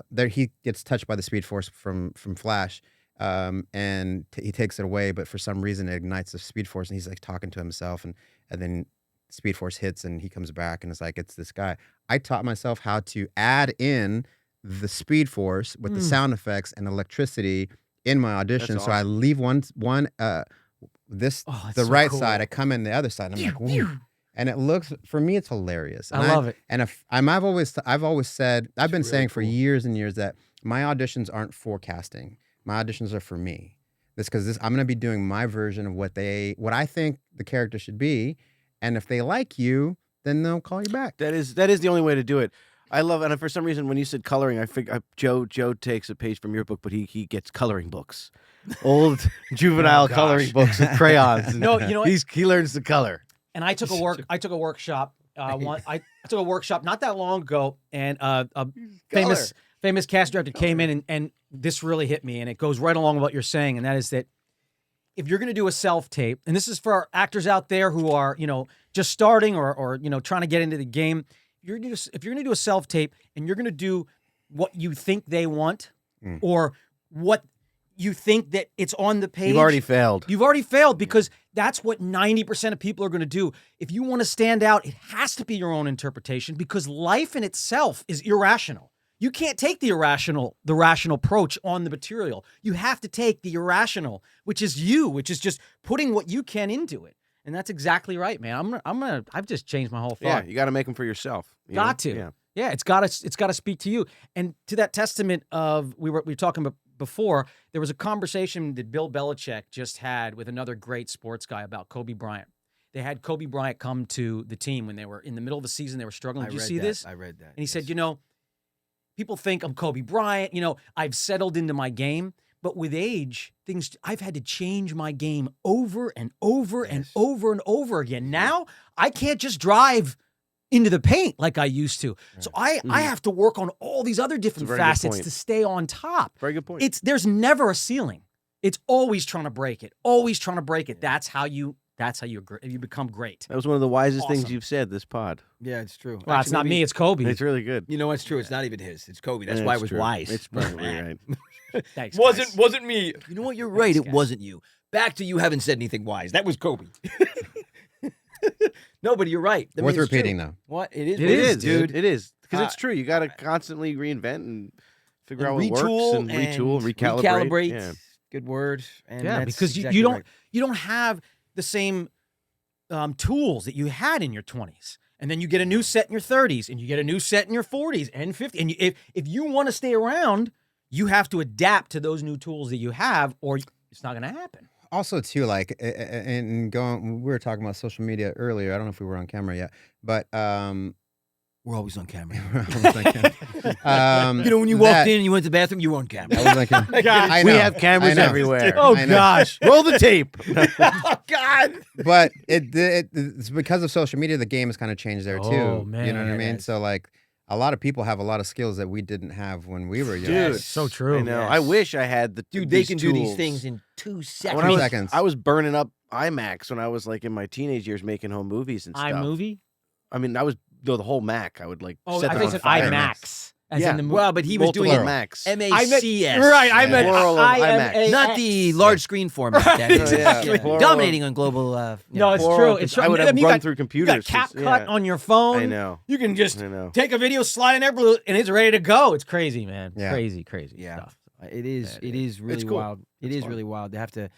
there he gets touched by the Speed Force from Flash, and he takes it away, but for some reason it ignites the Speed Force, and he's like talking to himself, and then Speed Force hits, and he comes back, and it's like, it's this guy. I taught myself how to add in the Speed Force with the sound effects and electricity in my audition. That's So I leave the so right cool. side, I come in the other side, and I'm like, woo. And it looks, for me, it's hilarious. And I love it. And I've always said, I've been saying for cool. years and years that my auditions aren't for casting. My auditions are for me. Because I'm going to be doing my version of what I think the character should be. And if they like you, then they'll call you back. That is the only way to do it. I love, and for some reason, when you said coloring, I figured Joe takes a page from your book, but he gets coloring books, old juvenile coloring books with crayons. And No, you know what? he learns to color. And I took a workshop. I took a workshop not that long ago, and a famous cast director came in, and this really hit me, and it goes right along with what you're saying, and that is that if you're going to do a self-tape, and this is for our actors out there who are, just starting or trying to get into the game, if you're going to do a self-tape and you're going to do what you think they want or what you think that it's on the page. You've already failed. You've already failed because that's what 90% of people are going to do. If you want to stand out, it has to be your own interpretation because life in itself is irrational. You can't take the rational approach on the material. You have to take the irrational, which is you, which is just putting what you can into it. And that's exactly right, man. I've just changed my whole thought. Yeah, you got to make them for yourself. Got to. Yeah, it's got to speak to you. And to that testament of we were talking about before, there was a conversation that Bill Belichick just had with another great sports guy about Kobe Bryant. They had Kobe Bryant come to the team when they were in the middle of the season. They were struggling. Did you see this? I read that. And he said, people think I'm Kobe Bryant. I've settled into my game. But with age, I've had to change my game over and over and over and over again. Now, I can't just drive into the paint like I used to. Right. So I have to work on all these other different facets to stay on top. Very good point. There's never a ceiling. It's always trying to break it. Always trying to break it. That's how you become great. That was one of the wisest things you've said this pod. Yeah, it's true. Well, it's not me, it's Kobe. It's really good. You know what's true? It's not even his. It's Kobe. That's why it was wise. It's probably right. Thanks. Wasn't me. You know what? You're right. Thanks, it wasn't you. Back to you haven't said anything wise. That was Kobe. No, but you're right. Worth repeating, though. What? It is. It is, dude. It is. Because it's true. You got to constantly reinvent and figure out what works and retool, recalibrate. Yeah. Good word. And because exactly you don't have the same tools that you had in your 20s. And then you get a new set in your 30s, and you get a new set in your 40s and 50s. And if you want to stay around, you have to adapt to those new tools that you have, or it's not going to happen. Also, too, like, we were talking about social media earlier. I don't know if we were on camera yet, but we're always on camera. When you walked in and you went to the bathroom, you were on camera. I was like, we have cameras everywhere. Oh gosh, roll the tape. Oh God! But it's because of social media. The game has kind of changed there too. Oh, man. You know what I mean? So like, a lot of people have a lot of skills that we didn't have when we were young. Dude, so true. I know. Yes. I wish I had the dude. They can do these tools. things in 2 seconds. When 2 seconds. I was burning up IMAX when I was like in my teenage years, making home movies and stuff. iMovie? I mean, I was the whole Mac. I would like set I them think on it's fire. IMAX. As Yeah. in the movie. Well, but he was doing Multiple Macs. MACS. Right, I meant Plural of IMAX. Not the large screen format. That is Plural. dominating on global. No, it's Plural, true. 'cause It's true. I would I have mean, run through computers. You got CapCut on your phone. I know. You can just I know. take a video, slide in there, and it's ready to go. It's crazy, man. Yeah. Crazy Yeah, stuff. it is. Yeah, It is really cool. wild. It It's is fun. really wild to have to.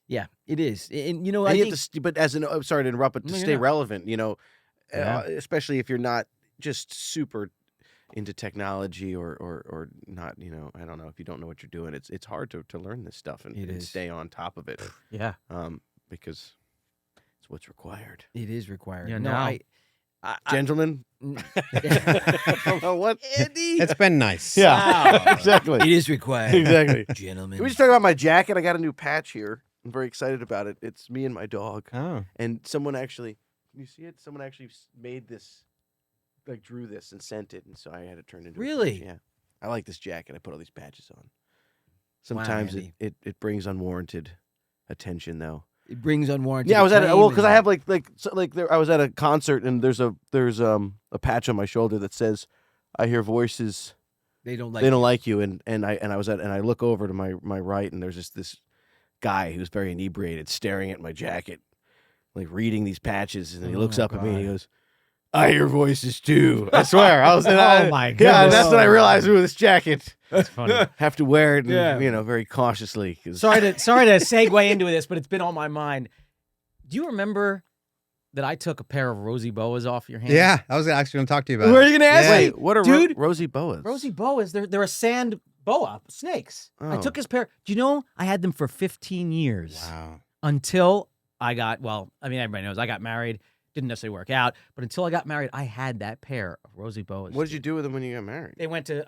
Yeah, it is. And And I you think have to, but I'm sorry to interrupt, but to No, you're stay not. relevant, Yeah. especially if you're not just super into technology or not, I don't know, if you don't know what you're doing, it's hard to learn this stuff and stay on top of it. Yeah. Because it's what's required. it is required. Yeah, no, now- Gentlemen, what? Andy, It's been nice. Wow. exactly. it is required. Exactly. Gentlemen. Can we just talk about my jacket? I got a new patch here. I'm very excited about it. It's me and my dog. Oh. And someone actually, can you see it? Someone actually made this, like drew this and sent it, and so I had it turned into. Really? A patch. Yeah. I like this jacket. I put all these patches on. Sometimes Andy. it brings unwarranted attention, though. It brings unwarranted. Yeah, I was at acclaim because I and- have I was at a concert and there's a patch on my shoulder that says, "I hear voices. They don't like. They don't like you." And I look over to my right and there's this guy who's very inebriated staring at my jacket, like reading these patches, and he looks up at me and he goes, "I hear voices too." I swear, I was. Oh, my Yeah, goodness. that's when I realized, ooh, this jacket. That's funny. Have to wear it, Yeah. very cautiously. 'Cause sorry to segue into this, but it's been on my mind. Do you remember that I took a pair of Rosie Boas off your hand? Yeah, I was actually going to talk to you about What are it. you gonna ask Yeah. me? Wait, what are Dude, Rosie Boas? Rosie Boas, they're a sand boa, snakes. I Oh. took his pair. Do you know I had them for 15 years Wow. until I got, everybody knows I got married. Didn't necessarily work out, but until I got married, I had that pair of Rosie Boas. What did you do with them when you got married? They went to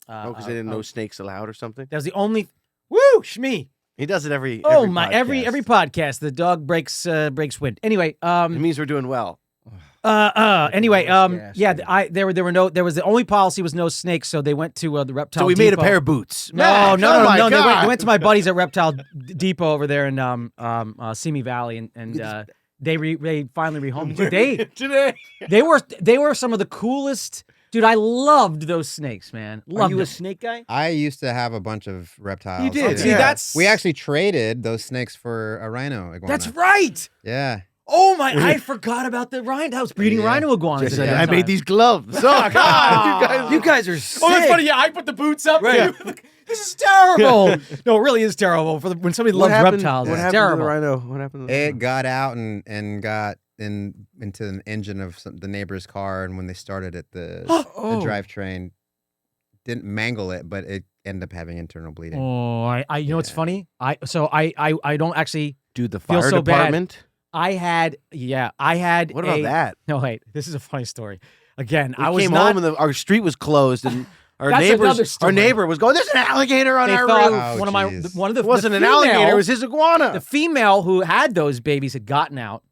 Because they didn't know snakes allowed or something. That was the only woo shmee. He does it every. Oh every my! podcast. Every podcast, the dog breaks wind. Anyway, It means we're doing well. Anyway, Worst yeah, gas, there was the only policy was no snakes, so they went to the reptile. So we made a Depot. pair of boots. No, Max, no, oh no, my no. They God. went to my buddies at Reptile Depot over there in Simi Valley, and they finally rehomed. Dude, Today. they were some of the coolest. Dude, I loved those snakes, man. Are Loved you them. a snake guy? I used to have a bunch of reptiles. You did, too. See, that's We actually traded those snakes for a rhino iguana. that's right. Yeah. Oh my! I forgot about the rhino. I was breeding Yeah. rhino iguanas. Jesse, at that I time. made these gloves. Oh God, You guys are sick. Oh, that's funny. Yeah, I put the boots up. Right. This is terrible. No, it really is terrible when somebody loves reptiles. What It's happened terrible. to the rhino? What happened? To the It rhino? got out and got into an engine of the neighbor's car, and when they started it, the drivetrain didn't mangle it, but it ended up having internal bleeding. Oh, I you know what's Yeah. funny? I don't actually. Dude, the feel fire so bad. department. I had. What about that? No, wait. This is a funny story. Again, We I was came not. home and our street was closed, and our That's another neighbors, story. our neighbor was going, "There's an alligator on They our thought roof." Oh, one of my jeez. one of the It wasn't the an alligator; female- it was his iguana. The female who had those babies had gotten out,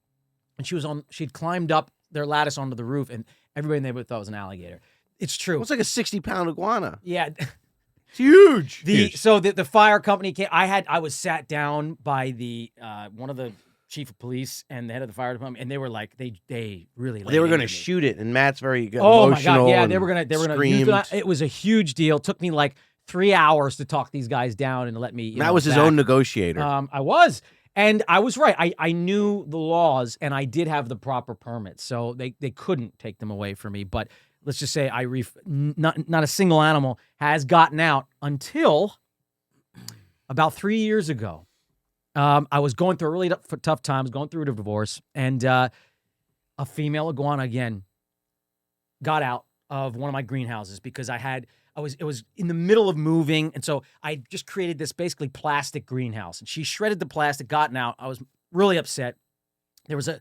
and she'd climbed up their lattice onto the roof, and everybody in the neighborhood thought it was an alligator. It's It true. was like a 60-pound iguana. Yeah. It's huge. The fire company came. I was sat down by the one of the chief of police and the head of the fire department, and they were like, they really They were going to shoot it, and Matt's very Oh my emotional. god, yeah, and they were gonna screamed. it was a huge deal. It took me like 3 hours to talk these guys down and let me. Matt was his own negotiator. I was. And I was right. I knew the laws, and I did have the proper permits, so they couldn't take them away from me. But let's just say not a single animal has gotten out until about 3 years ago. I was going through a really tough time. I was going through a divorce, and a female iguana again got out of one of my greenhouses because it was in the middle of moving, and so I just created this basically plastic greenhouse, and she shredded the plastic, gotten out. I was really upset. There was a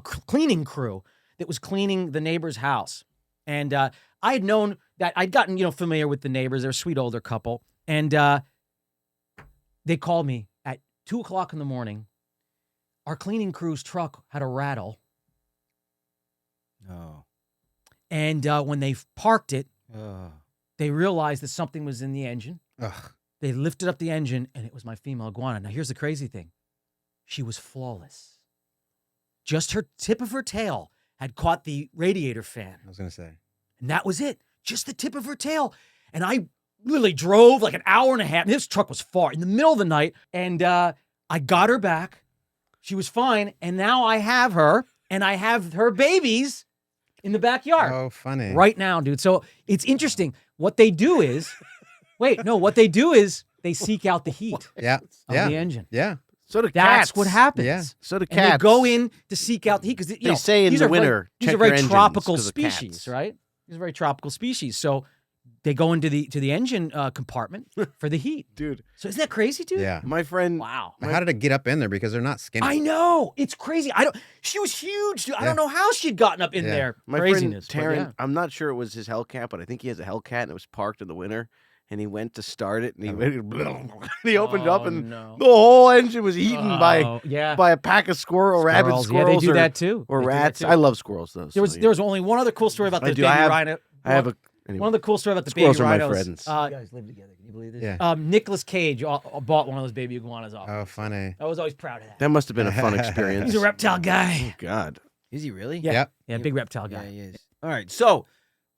cleaning crew that was cleaning the neighbor's house, and I had known that I'd gotten familiar with the neighbors. They're a sweet older couple, and they called me at 2:00 in the morning. Our cleaning crew's truck had a rattle, Oh. and when they parked it, Oh. they realized that something was in the engine. Ugh. They lifted up the engine, and it was my female iguana. Now, here's the crazy thing. She was flawless. Just her tip of her tail had caught the radiator fan, I was gonna say. and that was it. Just the tip of her tail. And I literally drove like an hour and a half. This truck was far in the middle of the night, and I got her back. She was fine, and now I have her, and I have her babies in the backyard. Oh, funny. Right now, dude. So it's interesting. What they do is, what they do is they seek out the heat Yeah. of Yeah. the engine. Yeah. So do That's cats. what happens. Yeah. So do And they cats. go in to seek out the heat because They say in these the are very- winter, these are check very your engines tropical 'cause of species, cats. right? These are very tropical species. So they go into the engine compartment for the heat. Dude, So isn't that crazy, dude? Yeah. my friend. Wow. How did it get up in there? Because they're not skinny. I know. It's crazy. She was huge, dude. I don't know how she'd gotten up in Yeah. there. My Craziness. friend but Taryn, yeah. I'm not sure it was his Hellcat, but I think he has a Hellcat and it was parked in the winter. And he went to start it, and he he opened it up, and no. the whole engine was eaten by yeah. a pack of rabid Squirrels. squirrels. Yeah, they do or, that too. or They do that rats. too. I love squirrels though. There was only one other cool story about I the do. baby I have- rhino. I have a anyway. One of the cool story about the Squirrels baby are my rhinos. friends. You guys live together. Can you believe this? Yeah. Nicolas Cage bought one of those baby iguanas off. Oh, funny. I was always proud of that. That must have been a fun experience. He's a reptile guy. Oh, God. Is he really? Yeah. Yep. Yeah, big reptile Yeah, guy. he is. All right. So,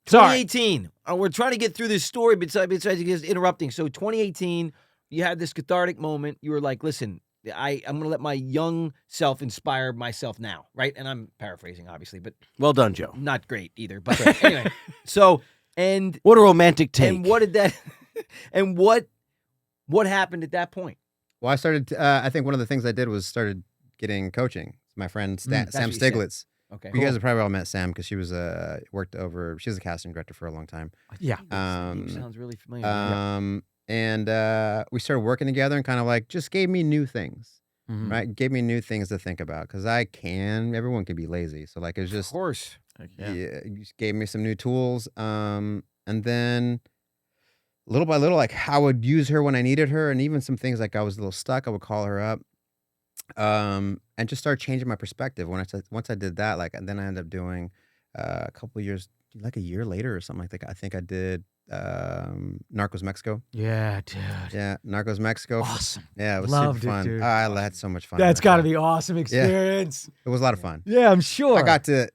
Sorry. 2018. We're trying to get through this story besides just interrupting. So, 2018, you had this cathartic moment. You were like, listen, I'm going to let my young self inspire myself now, right? And I'm paraphrasing, obviously, but Well done, Joe. not great either. But anyway, so, and What a romantic take. and what did that, and what happened at that point? Well, I started. I think one of the things I did was started getting coaching. My friend that's Sam what you said. Stiglitz. Okay. You guys have probably all met Sam because she was worked over. She was a casting director for a long time. Yeah. Name sounds really familiar. And we started working together and kind of like just gave me new things, Mhm. right? Gave me new things to think about because everyone can be lazy. So like it's Of just course. yeah, you just gave me some new tools. And then little by little, like I would use her when I needed her, and even some things like I was a little stuck, I would call her up. and just started changing my perspective. Once I did that, like, and then I ended up doing a couple of years, like a year later or something like that. I think I did Narcos Mexico. Yeah, dude. Yeah, Narcos Mexico. Awesome. Yeah, it was Loved super it, fun. dude. I had so much fun. That's on got to that show. be awesome experience. It was a lot of fun. Yeah, I'm sure. I got to.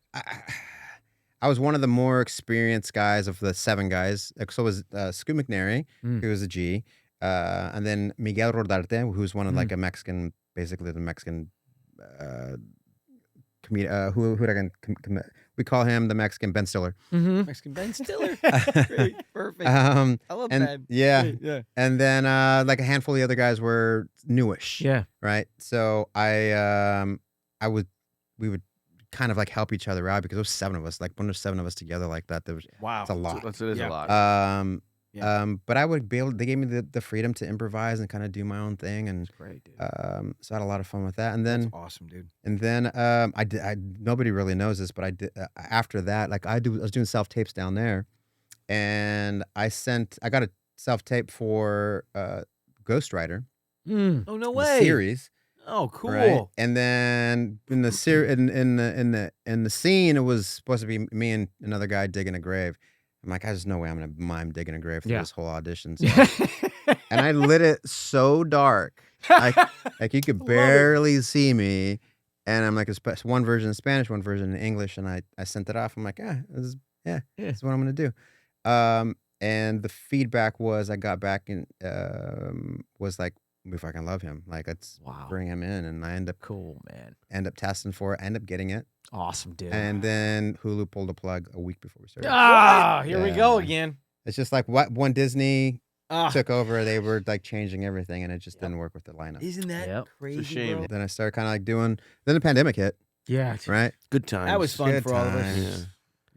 I was one of the more experienced guys of the 7 guys. So was Scoot McNairy, who was a G, and then Miguel Rodarte, who's one of like a Mexican, basically the Mexican comedian. We call him the Mexican Ben Stiller. Mexican Ben Stiller. Great. Perfect. I love that. Yeah. Great, yeah. And then like a handful of the other guys were newish. Yeah. Right. So we would kind of like help each other out because there was 7 of us. Like when there's 7 of us together like that, Wow. it's a lot. It is a lot. But I would be able. They gave me the freedom to improvise and kind of do my own thing, and Great, dude. so I had a lot of fun with that. And then That's awesome, dude. and then I did. Nobody really knows this, but I did after that. Like I was doing self tapes down there, and I got a self tape for Ghost Rider, Oh, no the way. series. Oh, cool. Right? And then in the in the scene, it was supposed to be me and another guy digging a grave. I'm like, there's no way I'm gonna mime digging a grave through this whole audition. So. And I lit it so dark, like you could barely see me. And I'm like, it's one version in Spanish, one version in English, and I sent it off. I'm like, this is what I'm gonna do. And the feedback was I got back and was like, we fucking love him. Like, let's bring him in. And I end up testing for it, end up getting it. Awesome, dude. And then Hulu pulled the plug a week before we started. Here we go again. It's just like when Disney took over, they were like changing everything, and it just didn't work with the lineup. Isn't that crazy? It's a shame. Bro? Then I started kind of like then the pandemic hit. Yeah. Right. Good times. That was fun Good for all of us. times.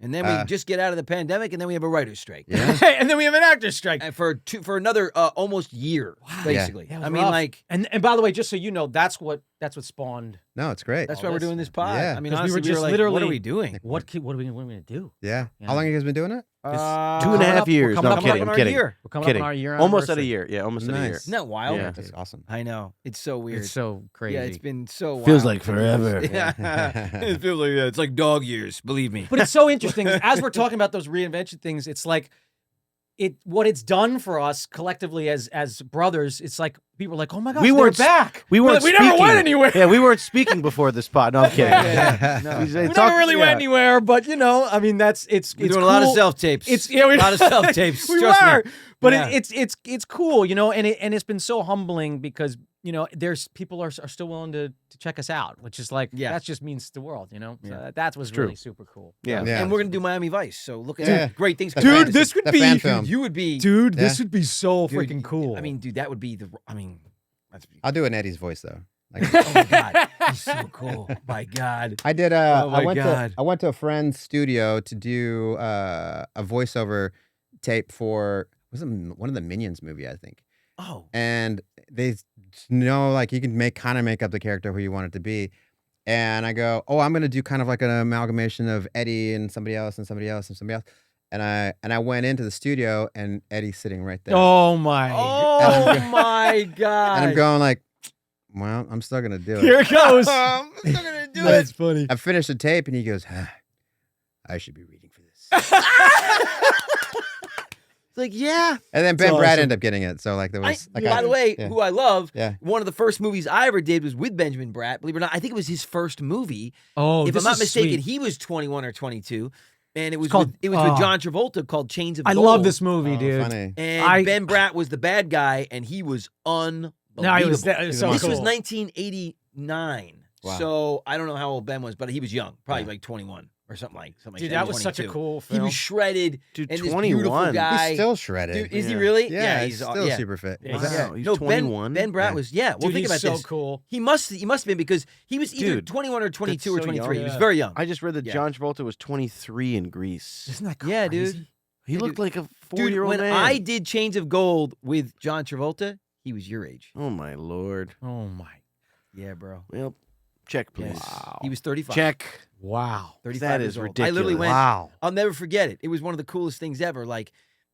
And then we just get out of the pandemic, and then we have a writer's strike. Yeah. And then we have an actor's strike. And for another almost year, basically. Yeah, it was I mean, rough. like, and by the way, just so you know, that's what spawned. No, it's great. that's why we're doing this pod. Yeah. I mean, 'Cause we honestly, were we just like, literally- what are we doing? What are we gonna do? Yeah. Yeah. How long have you guys been doing it? 2.5 years. coming No, up I'm kidding. on I'm our kidding. year. We're coming Kidding. up on our year. Almost at a anniversary. year. Yeah, almost at a year. Nice. Isn't that wild? Yeah. That's awesome. I know. It's so weird. It's so crazy. Yeah, it's been so wild. Feels like forever. Yeah. It feels like it's like dog years, believe me. But it's so interesting as we're talking about those reinvention things. It's like what it's done for us collectively as brothers. It's like people are like, oh my gosh, We they're weren't back. We weren't. We never speaking. went anywhere. Yeah, we weren't speaking before this pod. No, I'm kidding. No. We We never really went anywhere, but I mean, it's We're doing a lot of self tapes. It's a lot of self tapes. We trust were, me. but Yeah. it's cool, and it's been so humbling because there's people are still willing to check us out, which is like that just means the world, So that was true. really super cool. Yeah. And we're gonna do Miami Vice. So look at Yeah. great things. Dude, coming. Dude, this would the be fan film. You would be, Dude, this would be so dude, freaking cool. I mean, dude, that would be that's I'll do an Eddie's voice though. Like, oh my god, he's so cool. My god. I did. Oh my I went to a friend's studio to do a voiceover tape for one of the Minions movie, I think. Oh. And they know like you can kind of make up the character who you want it to be. And I go, I'm gonna do kind of like an amalgamation of Eddie and somebody else and somebody else and somebody else. And I went into the studio and Eddie's sitting right there. oh my, Oh my god. And I'm going like, well, I'm still gonna do it. here it goes. I'm still gonna do That's it. funny. I finished the tape and he goes, I should be reading for this. It's like, yeah. And then Ben That's Brad awesome. ended up getting it. So like there was like By the way, yeah. who I love, Yeah. one of the first movies I ever did was with Benjamin Bratt. Believe it or not, I think it was his first movie. Oh, If this I'm not is mistaken, sweet. he was 21 or 22, and it was called- with John Travolta called Chains of I Gold. love this movie, Oh, dude. funny. And Ben Bratt was the bad guy, and he was unbelievable. No, he was He's so a This cool. was 1989. Wow. So I don't know how old Ben was, but he was young, probably like 21 or something like Dude, that. that was such a 22. cool He film. was shredded. Dude, and this 21. beautiful guy. He's still shredded. Dude, is he Yeah. really? yeah, he's he's still yeah. super fit. Yeah, Wow, he's No, 21. Ben Bratt Yeah. was Well, Dude, think he's about so this. cool. He must have been because he was either Dude, 21 or 22 or that's so 23. young. He was Yeah. very young. I just read that Yeah. John Travolta was 23 in Greece. Isn't that crazy? Yeah, dude. He Yeah, looked dude. like a Dude, 4-year-old when man. I did Chains of Gold with John Travolta, he was your age. Oh my lord. Oh my. Yeah, bro. Well, check please. Wow. He was 35. Check. Wow. 35 That years is old. ridiculous. I literally went. Wow. I'll never forget it. It was one of the coolest things ever. Like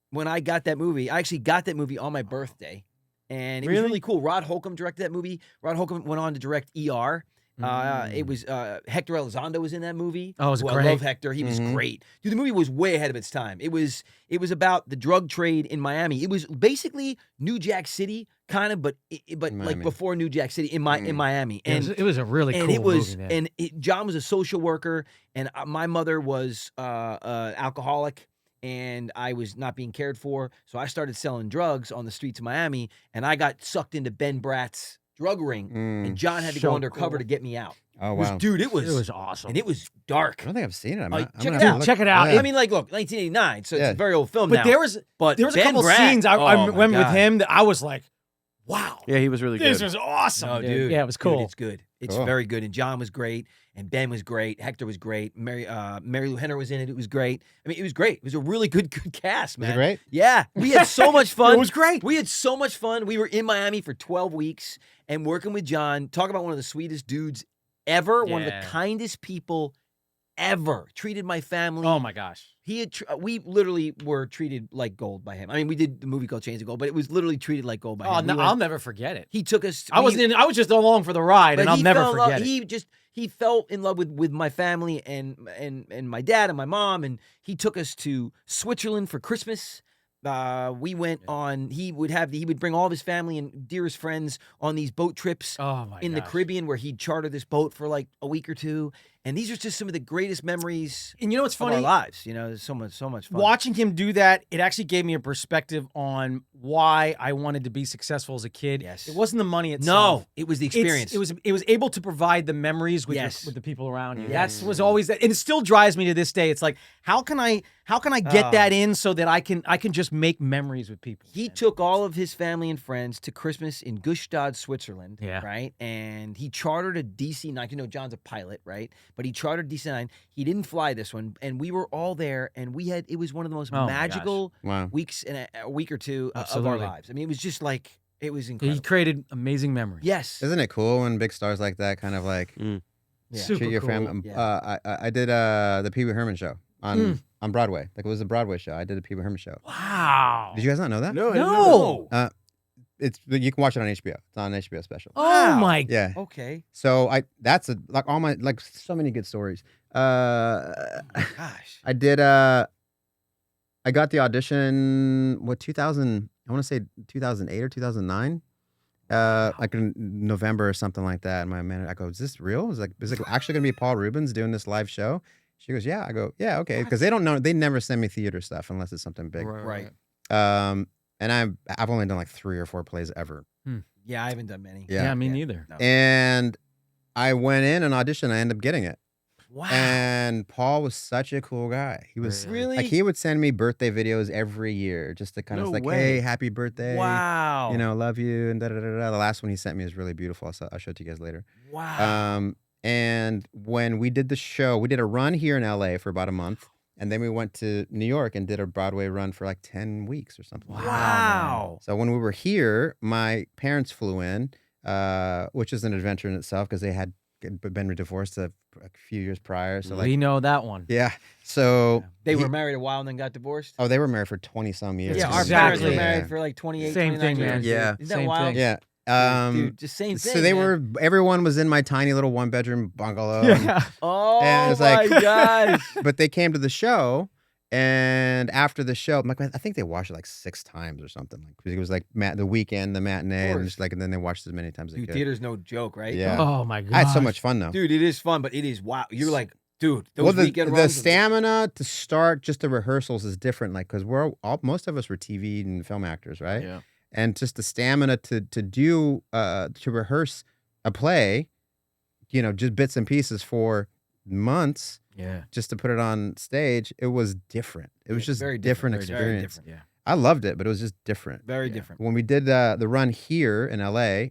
when I got that movie, I actually got that movie on my birthday. and it was really cool. Rod Holcomb directed that movie. Rod Holcomb went on to direct ER. It was Hector Elizondo was in that movie. Oh, it was great. I love Hector. He was great. Dude, the movie was way ahead of its time. It was about the drug trade in Miami. It was basically New Jack City, kind of, but like before New Jack City in Miami. And it was a really cool movie, man. And John was a social worker, and my mother was alcoholic. And I was not being cared for, so I started selling drugs on the streets of Miami, and I got sucked into Ben Bratt's drug ring, and John had to go undercover to get me out. Oh, wow. Dude, it was awesome. And it was dark. I don't think I've seen it. Check it out. Check it out. I mean, like, look, 1989, so it's a very old film now. There was a couple scenes I remember with him that I was like, wow. Yeah, he was really good. This was awesome. No, dude. Yeah, it was cool. Dude, it's good. It's very good. And John was great. And Ben was great. Hector was great. Mary Lou Henner was in it. It was great. I mean, it was great. It was a really good cast, man. Was it great? Yeah. We had so much fun. It was great. We had so much fun. We were in Miami for 12 weeks and working with John. Talk about one of the sweetest dudes ever. One of the kindest people ever. Treated my family. Oh, my gosh. We literally were treated like gold by him. I mean, we did the movie called Chains of Gold, but it was literally treated like gold by him. No, I'll never forget it. He took us. I was just along for the ride, and I'll never forget it. He fell in love with my family and my dad and my mom, and he took us to Switzerland for Christmas. We went on. He would bring all of his family and dearest friends on these boat trips in the Caribbean, where he'd charter this boat for like a week or two. And these are just some of the greatest memories. And you know what's funny? Of our lives. You know, there's so much fun. Watching him do that, it actually gave me a perspective on why I wanted to be successful as a kid. Yes. It wasn't the money itself. No, it was the experience. It was able to provide the memories with with the people around you. Yes. That was always that, and it still drives me to this day. It's like, how can I get that in so that I can just make memories with people? He took all of his family and friends to Christmas in Gstaad, Switzerland. Yeah. Right. And he chartered a DC-9. You know, John's a pilot, right? But he chartered DC-9. He didn't fly this one, and we were all there, and it was one of the most magical weeks in a week or two of our lives. I mean, it was just like, it was incredible. He created amazing memories. Yes. Isn't it cool when big stars like that kind of like Super treat your cool. family? I did the Pee Wee Herman show on Broadway. Like, it was a Broadway show. I did a Pee Wee Herman show. Wow. Did you guys not know that? No, I didn't know that. You can watch it on HBO. It's on an HBO special. Oh my. Yeah. Okay. So so many good stories. Gosh. I did I got the audition 2000, I want to say 2008 or 2009. Like in November or something like that. And my manager, I go, is this real? Is it actually gonna be Paul Rubens doing this live show? She goes, yeah. I go, yeah, okay. Because they don't know, they never send me theater stuff unless it's something big. Right. And I've only done like 3 or 4 plays ever. Yeah, I haven't done many. Yeah, me neither. No. And I went in and auditioned. I ended up getting it. Wow. And Paul was such a cool guy. He was really like, he would send me birthday videos every year just to kind of hey, happy birthday. Wow. You know, love you and da da da da. The last one he sent me is really beautiful. I'll show it to you guys later. Wow. And when we did the show, we did a run here in LA for about a month. And then we went to New York and did a Broadway run for like 10 weeks or something. Wow. So when we were here, my parents flew in, which is an adventure in itself because they had been divorced a few years prior. So we know that one. Yeah. So they were married a while and then got divorced? Oh, they were married for 20-some years. Yeah, our parents were married for like 28, Same 29 thing, years. man. Yeah. Isn't that wild? Yeah. Dude, just same thing. So everyone was in my tiny little 1-bedroom bungalow. Yeah. Oh, and it's my like, gosh. But they came to the show, and after the show, I think they watched it like 6 times or something. Like, because it was like the weekend, the matinee, and then they watched it as many times as they could. Theater's no joke, right? Yeah. Oh my god. I had so much fun though. Dude, it is fun, but it is wow. You're like, dude, those weekend the runs. stamina to start just the rehearsals is different. Like, because most of us were TV and film actors, right? Yeah. And just the stamina to rehearse a play, you know, just bits and pieces for months. Yeah. Just to put it on stage, it was different. It was just very different experience. Very different. Yeah. I loved it, but it was just different. Very different. When we did the run here in LA,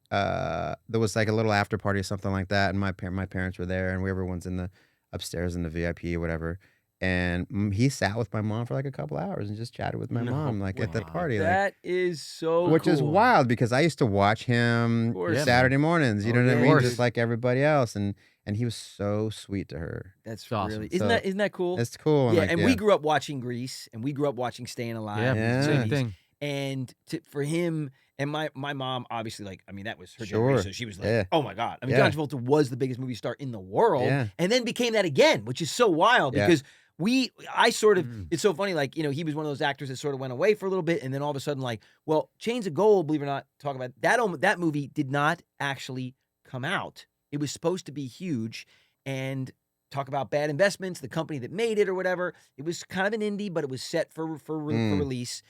there was like a little after party or something like that, and my parents were there, and everyone's in the upstairs in the VIP or whatever. And he sat with my mom for like a couple hours and just chatted with my mom, like at the party. That is so which cool. is wild because I used to watch him Saturday mornings. You know what I mean? Just like everybody else, and he was so sweet to her. That's awesome. Really isn't that cool? It's cool. Yeah, and we grew up watching Grease, and we grew up watching Staying Alive. Yeah, same thing. And for him and my mom, obviously, like, I mean, that was her Sure. generation. So she was like, Yeah. oh my God. I mean, Yeah. John Travolta was the biggest movie star in the world, Yeah. and then became that again, which is so wild Yeah. because I sort of, it's so funny, like, he was one of those actors that sort of went away for a little bit, and then all of a sudden, like, well, Chains of Gold, believe it or not, talk about that movie did not actually come out. It was supposed to be huge, and talk about bad investments, the company that made it or whatever. It was kind of an indie, but it was set for release.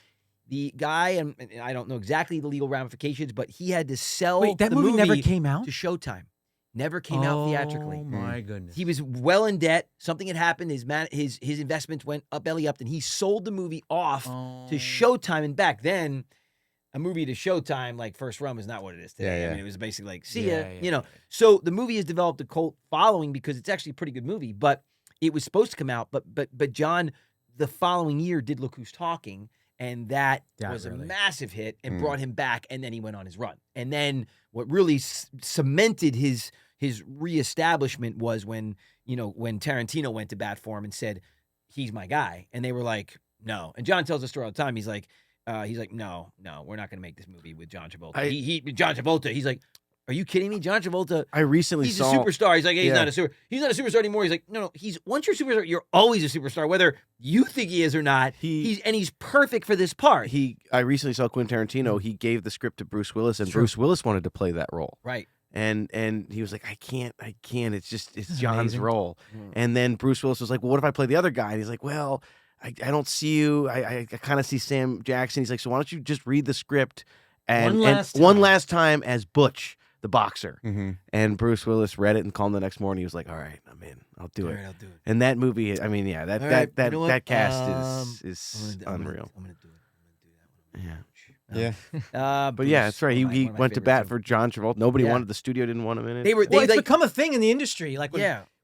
The guy, and I don't know exactly the legal ramifications, but he had to sell Wait, that the movie never came out? to Showtime. Never came out theatrically. Oh my goodness. He was well in debt. Something had happened. His investments went belly up, and he sold the movie off to Showtime. And back then, a movie to Showtime, like first run, was not what it is today. Yeah, yeah. I mean, it was basically like, see ya, So the movie has developed a cult following because it's actually a pretty good movie. But it was supposed to come out. But John, the following year, did Look Who's Talking, and that was a massive hit and brought him back. And then he went on his run. And then what really cemented his reestablishment was when Tarantino went to bat for him and said, he's my guy. And they were like, no. And John tells the story all the time. He's like, no, we're not going to make this movie with John Travolta. John Travolta, he's like, are you kidding me? John Travolta, I recently he's saw a superstar. He's like, hey, he's not a superstar anymore. He's like, no, once you're a superstar, you're always a superstar, whether you think he is or not. He's perfect for this part. I recently saw Quentin Tarantino. He gave the script to Bruce Willis, and Bruce Willis wanted to play that role. Right. And he was like, I can't. It's John's role. And then Bruce Willis was like, well, what if I play the other guy? And he's like, well, I don't see you. I kind of see Sam Jackson. He's like, so why don't you just read the script and one last time as Butch, the boxer. And Bruce Willis read it and called him the next morning. He was like, all right, I'm in. I'll do it. I'll do it. And that movie, I mean, yeah, that cast is unreal. I'm going to do it. Yeah. But yeah, that's right. He went to bat for John Travolta. Nobody wanted, the studio didn't want him in it. It's become a thing in the industry. Like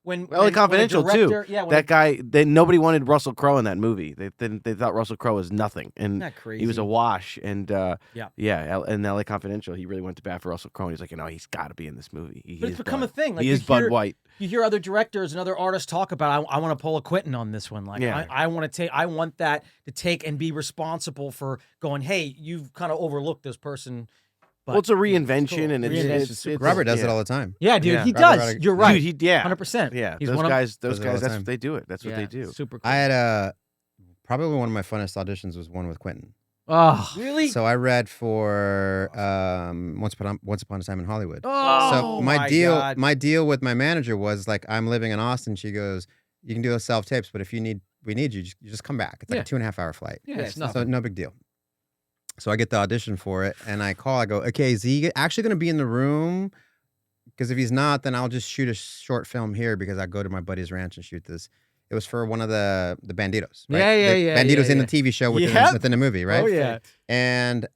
when LA Confidential director, too. That guy, nobody wanted Russell Crowe in that movie. They thought Russell Crowe was nothing, and he was a wash. And in LA Confidential, he really went to bat for Russell Crowe. He's like, he's got to be in this movie. But it's become a thing. Like he is Bud White. You hear other directors and other artists talk about, I want to pull a Quentin on this one. Like, I want that to take and be responsible for going, hey, you've kind of overlooked this person. But well, it's a reinvention, and it's Robert does it all the time. Yeah, dude, he does. You're right. Dude, 100%. Yeah, those guys, that's what they do. That's what they do. Super cool. I had probably one of my funnest auditions was one with Quentin. Oh, really? So I read for Once Upon a Time in Hollywood. Oh, so my deal with my manager was like, I'm living in Austin. She goes, you can do those self tapes, but if we need you, you just come back. It's like a 2.5 hour flight. Yeah, it's nothing. So no big deal. So I get the audition for it, and I call. I go, okay, is he actually going to be in the room? Because if he's not, then I'll just shoot a short film here because I go to my buddy's ranch and shoot this. It was for one of the Banditos. Right? Yeah. Banditos in the TV show within the movie, right? Oh, yeah. And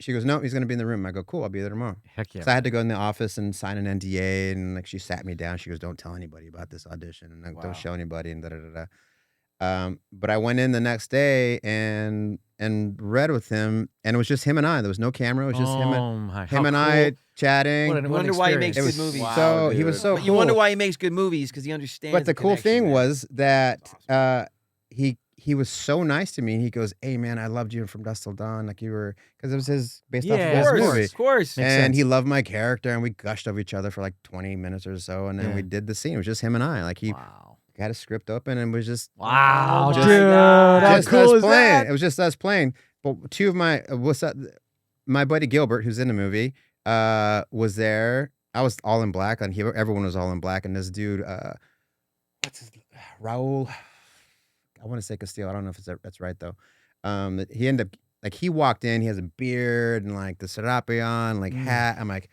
she goes, no, he's going to be in the room. I go, cool, I'll be there tomorrow. Heck yeah. So I had to go in the office and sign an NDA, and like she sat me down. She goes, don't tell anybody about this audition, and don't show anybody, and da-da-da-da. But I went in the next day and read with him, and it was just him and I. There was no camera. It was just him and I chatting. You wonder why he makes good movies. So he was so cool. You wonder why he makes good movies because he understands. But the cool thing was that he was so nice to me. He goes, "Hey man, I loved you from Dust Till Dawn, like you were," because it was based off of his movie. Of course. And he loved my character, and we gushed over each other for like 20 minutes or so, and then we did the scene. It was just him and I. Like he had a script open and was just dude, just how cool us is playing. that? It was just us playing. But two of my buddy Gilbert, who's in the movie, was there. I was all in black, and everyone was all in black. And this dude, Raul, I want to say Castillo. I don't know if that's right though. He ended up like he walked in. He has a beard and like the serape on, like hat. I'm like,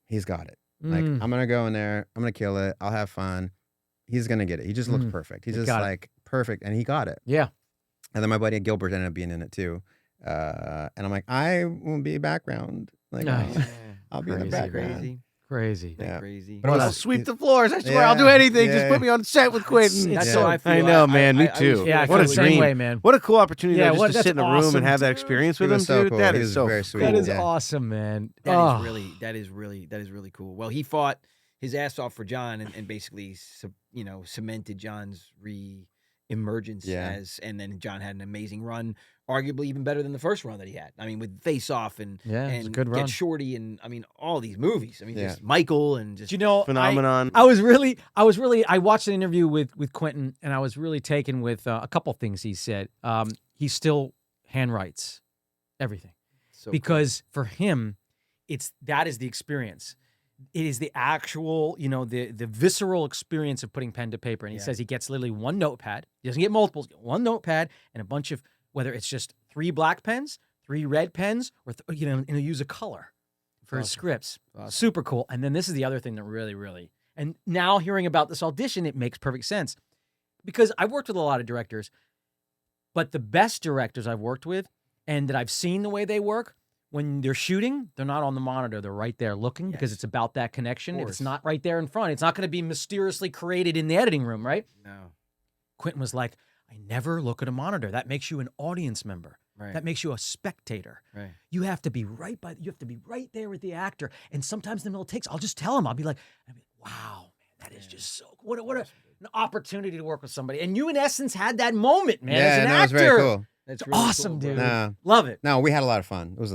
he's got it. Like I'm gonna go in there. I'm gonna kill it. I'll have fun. He's gonna get it. He just looks perfect. He's just like perfect, and he got it. Yeah. And then my buddy Gilbert ended up being in it too. And I'm like, I won't be background. Like I'll be in the background. Crazy. Yeah. Crazy. But I'll sweep the floors. I swear, I'll do anything. Just put me on set with Quentin. That's how I feel. I know, man. Me too. Yeah, what a dream, way, man. What a cool opportunity just to that's sit in a room awesome, and have that dude. experience with He him, was so dude. cool. That He is was so very sweet. That is Yeah. awesome, man. That is really cool. Well, he fought his ass off for John and basically cemented John's emergence as, and then John had an amazing run, arguably even better than the first run that he had. I mean, with Face Off and it's a good run. Get Shorty, and I mean all these movies. I mean, just Michael and just Phenomenon. I watched an interview with Quentin, and I was really taken with a couple things he said. He still handwrites everything because for him, that is the experience. It is the actual, the visceral experience of putting pen to paper. And he says he gets literally one notepad. He doesn't get multiples. One notepad and a bunch of, whether it's just 3 black pens, 3 red pens, or and he'll use a color for his scripts. Super cool. And then this is the other thing that really, really, and now hearing about this audition, it makes perfect sense because I've worked with a lot of directors, but the best directors I've worked with and that I've seen the way they work, when they're shooting, they're not on the monitor. They're right there looking because it's about that connection. If it's not right there in front, it's not going to be mysteriously created in the editing room, right? No. Quentin was like, I never look at a monitor. That makes you an audience member. Right. That makes you a spectator. Right. You have to be right there with the actor. And sometimes in the middle of takes, I'll just tell him, I'll be like, wow, man, that is just so what an opportunity to work with somebody. And you in essence had that moment, man, as an actor. It was very cool. That's it's really awesome, cool, dude. No. Love it. No, we had a lot of fun. It was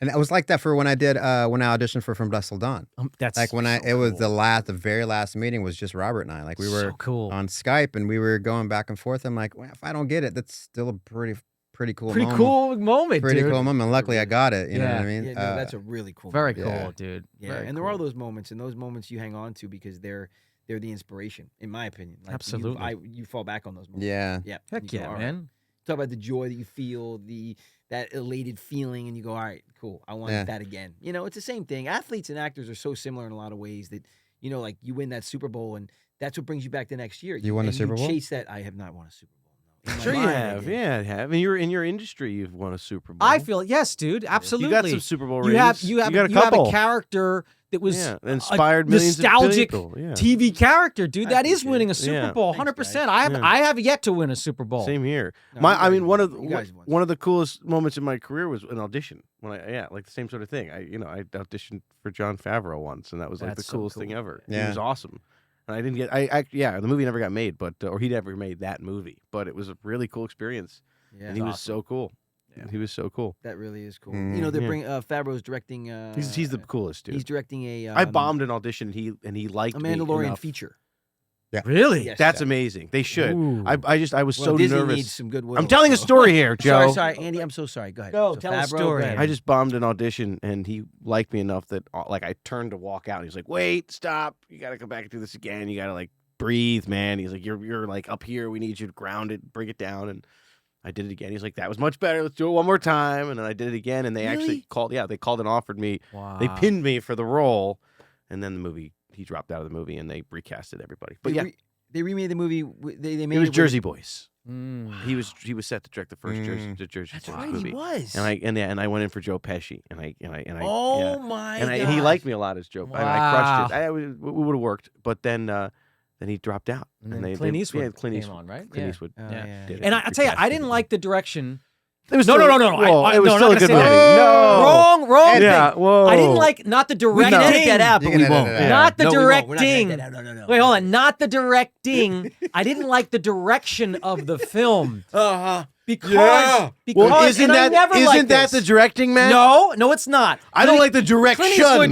and it was like that for when I auditioned for From Dusk Till Dawn. That's like when it was the very last meeting was just Robert and I. Like we were so cool on Skype and we were going back and forth. I'm like, well, if I don't get it, that's still a pretty cool pretty moment. cool moment, Pretty dude. cool moment. Luckily, I got it. You know what I mean? Yeah, no, that's a really cool Very moment. cool, dude. Yeah, Very and cool. there are those moments, and those moments you hang on to because they're the inspiration, in my opinion. Like Absolutely. You fall back on those moments. Yeah. Yeah. Heck You go, yeah, all right. man. Talk about the joy that you feel, that elated feeling, and you go, all right, cool. I want that again. It's the same thing. Athletes and actors are so similar in a lot of ways that, like you win that Super Bowl, and that's what brings you back the next year. You won a Super Bowl? Chase that. I have not won a Super Bowl. No. In my Sure you mind, I have. did. Yeah, I have. And you're in your industry, you've won a Super Bowl. I feel yes, dude. Absolutely. You got some Super Bowl rings. You have got a you have couple. a character that was inspired a millions nostalgic of people. Yeah. TV character, dude. I That is appreciate winning it. a Super Yeah. Bowl, Thanks, 100%. guys. I have yet to win a Super Bowl. Same here. No, I mean, one of you guys won. one of the coolest moments in my career was an audition. When like the same sort of thing. I auditioned for John Favreau once, and that was like That's the so coolest cool. thing ever. Yeah. It was awesome. And I didn't get. The movie never got made, but or he never made that movie. But it was a really cool experience. Yeah. And he was so cool. Yeah. He was so cool. That really is cool. Mhm. They're Yeah. bringing Favreau's directing. He's the coolest dude. He's directing a. I bombed an audition. And he liked a me Mandalorian enough. feature. Really? Yes, That's Jeff. amazing. They should. Ooh. I was so Disney nervous. needs some goodwill. I'm telling a so- story here, Joe. Sorry, Andy. I'm so sorry. Go ahead. Go, So tell a Favreau, story. go ahead. I just bombed an audition, and he liked me enough that I turned to walk out. And he's like, "Wait, stop! You got to come back and do this again. You got to like breathe, man." He's like, "You're like up here. We need you to ground it, bring it down." And I did it again. He's like, "That was much better. Let's do it one more time." And then I did it again, and they actually Really? called. Yeah, they called and offered me. Wow. They pinned me for the role, and then the movie. He dropped out of the movie, and they recasted everybody. But They remade the movie. They made it was with- Jersey Boys. Mm. He was set to direct the first Jersey That's Boys right. movie. He was. And I went in for Joe Pesci, and I Oh yeah. my and god. he liked me a lot as Joe. I crushed it. We would have worked, but then he dropped out. And then Clint Eastwood Clint came Eastwood, on, right? Clint Yeah. Eastwood. Oh, Yeah. yeah. did it. And I tell you, I Recasted didn't it. like the direction. It was No. still, Whoa, it was no, still I'm a not good gonna movie. say No, Wrong Yeah, thing. whoa. I didn't like not the We can edit directing. that out, You but can we edit won't. it out. Not the No, we won't. We're not gonna directing. edit that out. No. Wait, hold on. Not the directing. I didn't like the direction of the film because Well, isn't and I never liked that this. the directing, man? No, it's not. I don't like the direction.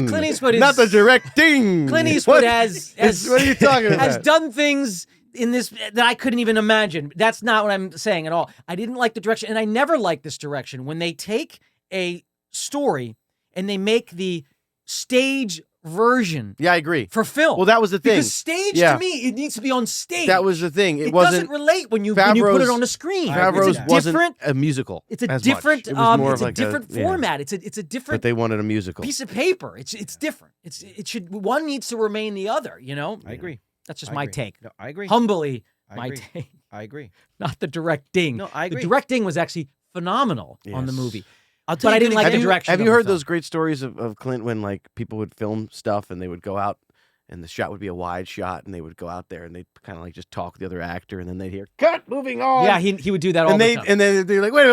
Clint Eastwood is not the directing. Clint Eastwood What? has What are you talking about? has done things in this that I couldn't even imagine. That's not what I'm saying at all. I didn't like the direction, and I never liked this direction. When they take a story and they make the stage version Yeah, I agree. for film. Well, that was the thing. Because stage, Yeah. to me, it needs to be on stage. That was the thing. It It wasn't. doesn't relate when you put it Favreau's- on the screen. Favreau's It's a wasn't different. a musical. It's a as different. Much. It was more It's of a like different yeah. format. It's a But different they wanted a musical. piece of paper. It's different. It should one needs to remain the other. You know. I agree. That's just I my agree. take. No, I agree. Humbly, I my agree. take. I agree. Not the directing. No, I agree. The directing was actually phenomenal on the Yes. movie. I'll But I didn't like the direction. Have of you the heard film. those great stories of Clint when like people would film stuff and they would go out and the shot would be a wide shot and they would go out there and they'd kind of like just talk to the other actor and then they'd hear cut, moving on. Yeah, he would do that all and the they time. and then they're like, wait, it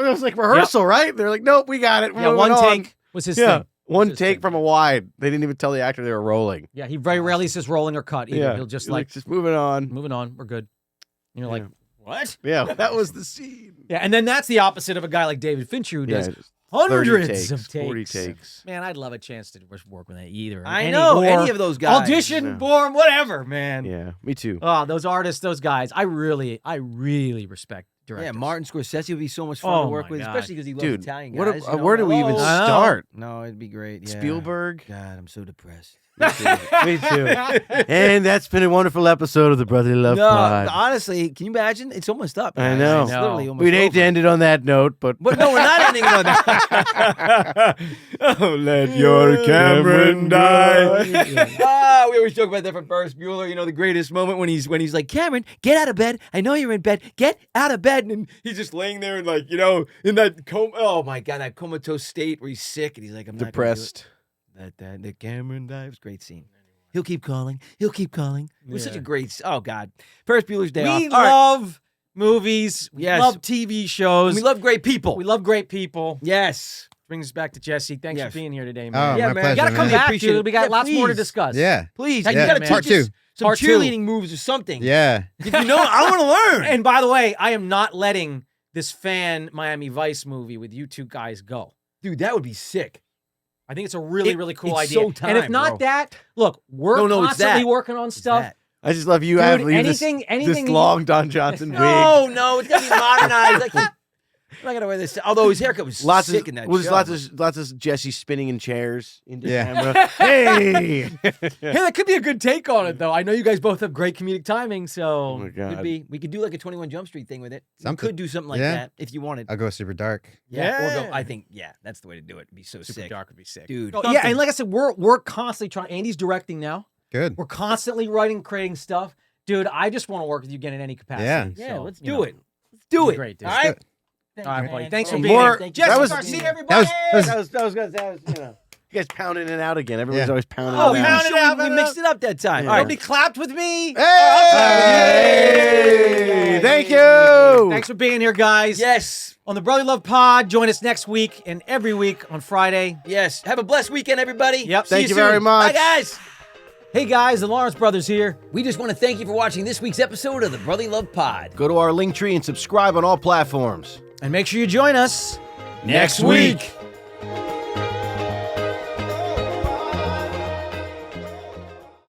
was like rehearsal, right? They're like, nope, we got it. We're Yeah, moving one on. take was his thing. One Just take think. from a wide. They didn't even tell the actor they were rolling. Yeah, he very rarely says rolling or cut either. He'll just like, just moving on. moving on, we're good. And you're like, what? Yeah, that was the scene. Yeah, and then that's the opposite of a guy like David Fincher who does just hundreds 30 of takes, takes. 40 takes. Man, I'd love a chance to work with either. I know any of those guys. Audition, Yeah. Born, whatever, man. Yeah, me too. Oh, those artists, those guys. I really respect directors. Yeah, Martin Scorsese would be so much fun to work my with, God. especially because he loves Dude, Italian what guys. where do we even I know. start? No, it'd be great. Yeah. Spielberg? God, I'm so depressed. Me too. And that's been a wonderful episode of the Brotherly Love No, Pod. honestly, can you imagine? It's almost up. I guys. know. It's literally almost We'd hate over. to end it on that note, but But no, we're not ending it on that. oh, let your Cameron die. We always joke about that from Ferris Bueller. You know, the greatest moment when he's like, Cameron, get out of bed. I know you're in bed. Get out of bed. And he's just laying there and like, you know, in that oh my God, that comatose state where he's sick and he's like, I'm not Depressed. That Cameron dies. Great scene. He'll keep calling. He'll keep calling. It was such a great. Oh God, Ferris Bueller's Day Off. We All right. love movies. We Yes. love TV shows. We love great people. We love great people. Yes. Brings us back to Jesse. Thanks Yes. for being here today, Oh, man. Yeah, my man. pleasure, You gotta come man. back, Appreciate dude. it. We got Yeah, lots more to please. discuss. Yeah. Please. Yeah. You gotta Part teach us two. some Part two. cheerleading moves or something. Yeah. If you know, I want to learn. And by the way, I am not letting this fan Miami Vice movie with you two guys go. Dude, that would be sick. I think it's a really, really cool it's idea. so and if time, not bro. that, look, we're No, it's constantly that. working on stuff. That. I just love you Dude, have leave anything this long Don Johnson wig. No, it's gotta be modernized. Like, I'm not gonna wear this. Although his haircut was Lots sick of in that was show. lots of Jesse spinning in chairs into Yeah. camera. Hey, Hey, that could be a good take on it, though. I know you guys both have great comedic timing, oh so my Could god! be. We could do like a 21 Jump Street thing with it. Something. We could do something like Yeah. that if you wanted. I'll go super dark. Or go. I think that's the way to do it. It'd be so Super sick, Dark would be sick. dude. Oh, yeah, and like I said, we're constantly trying. Andy's directing now. Good. We're constantly writing, creating stuff. Dude, I just want to work with you again in any capacity. Yeah. Yeah, so, let's you do know. it. Let's do it. Great, dude. All right. All right, buddy. Thanks for Thank being you. here. Thank you. Jesse That was- Garcia, That everybody. was That was good. That was you know. You guys pounding it out again. Everybody's Yeah. always pounding Oh, it we, out. we mixed it up that time. Yeah. All right. Nobody clapped with me. Hey! Thank you. Thanks for being here, guys. Yes. On the Brotherly Love Pod, join us next week and every week on Friday. Yes. Have a blessed weekend, everybody. Yep. See Thank you soon. very much. Bye, guys. Hey, guys, the Lawrence brothers here. We just want to thank you for watching this week's episode of the Brotherly Love Pod. Go to our link tree and subscribe on all platforms. And make sure you join us Next week.